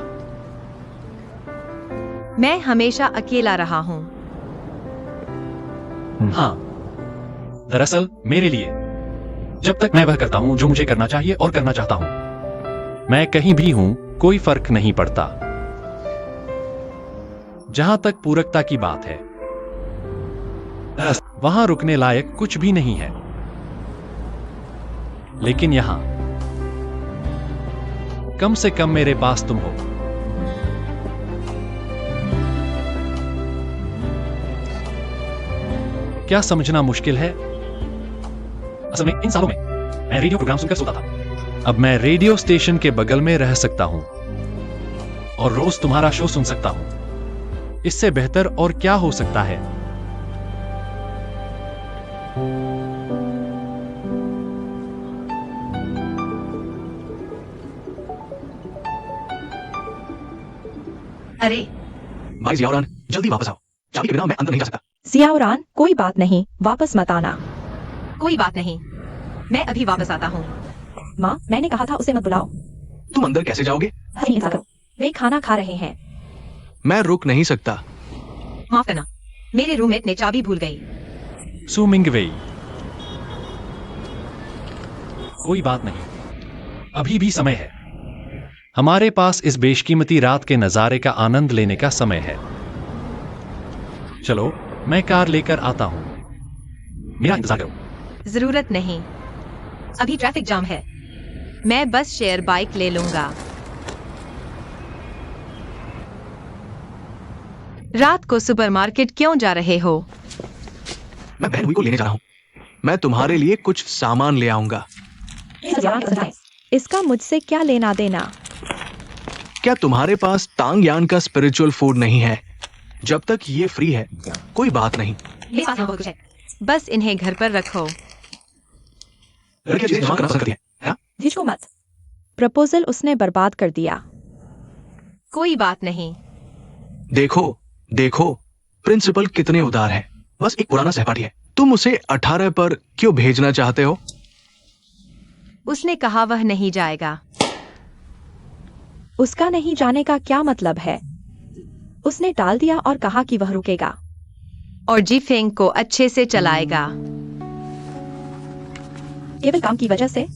Speaker 1: मैं हमेशा अकेला रहा हूं।
Speaker 3: हाँ, दरअसल मेरे लिए जब तक मैं वह करता हूं जो मुझे करना चाहिए और करना चाहता हूं, मैं कहीं भी हूं, कोई फर्क नहीं पड़ता। जहां तक पूरकता की बात है, वहां रुकने लायक कुछ भी नहीं है। लेकिन यहां कम से कम मेरे पास तुम हो। क्या समझना मुश्किल है? असल में इन सालों में मैं रेडियो प्रोग्राम सुनकर सोता था। अब मैं रेडियो स्टेशन के बगल में रह सकता हूं और रोज तुम्हारा शो सुन सकता हूं। इससे बेहतर और क्या हो सकता है?
Speaker 1: अरे
Speaker 2: भाई जियाउरान, जल्दी वापस आओ। चाबी के बिना मैं अंदर नहीं जा सकता।
Speaker 5: जियाउरान, कोई बात नहीं, वापस मत आना।
Speaker 1: कोई बात नहीं, मैं अभी वापस आता हूँ।
Speaker 4: माँ, मैंने कहा था उसे मत बुलाओ।
Speaker 2: तुम अंदर कैसे जाओगे?
Speaker 4: नहीं ऐसा करो। वे खाना खा रहे हैं।
Speaker 2: मैं रुक नहीं सकता।
Speaker 1: माफ करना, मेरे रूममेट ने चाबी भूल गई।
Speaker 3: सुमिंगवेई, कोई बात नहीं, अभी भी समय है। हमारे पास इस बेशकीमती रात के नजारे का आनंद लेने का समय है। चलो, मैं कार लेकर आता हूं। मेरा इंतजार करो।
Speaker 1: जरूरत नहीं, अभी ट्रैफिक जाम है। मैं बस शेयर बाइक ले लूंगा। रात को सुपरमार्केट क्यों जा रहे हो?
Speaker 2: मैं बहन हुई को लेने जा रहा हूँ। मैं तुम्हारे लिए कुछ सामान ले आऊंगा।
Speaker 4: ये सब यार समझाएं।
Speaker 5: इसका मुझसे क्या लेना देना?
Speaker 2: क्या तुम्हारे पास तांग यान का स्पिरिचुअल फूड नहीं है? जब तक ये फ्री है कोई बात नहीं।
Speaker 4: मेरे पास यहाँ बहुत कुछ है।
Speaker 1: बस इन्हें घर पर रखो।
Speaker 2: लड़कियां चीजें जमा करना पसंद करती हैं, है ना?
Speaker 4: झिझको मत।
Speaker 5: प्रपोजल उसने बर्बाद कर दिया।
Speaker 1: कोई बात नहीं।
Speaker 2: देखो देखो प्रिंसिपल कितने उदार है। बस एक पुराना सहपाठी है। तुम उसे 18 पर क्यों भेजना चाहते हो?
Speaker 1: उसने कहा वह नहीं जाएगा।
Speaker 5: उसका नहीं जाने का क्या मतलब है? उसने टाल दिया और कहा कि वह रुकेगा।
Speaker 1: और जीफेंग को अच्छे से चलाएगा।
Speaker 4: केवल काम की वजह से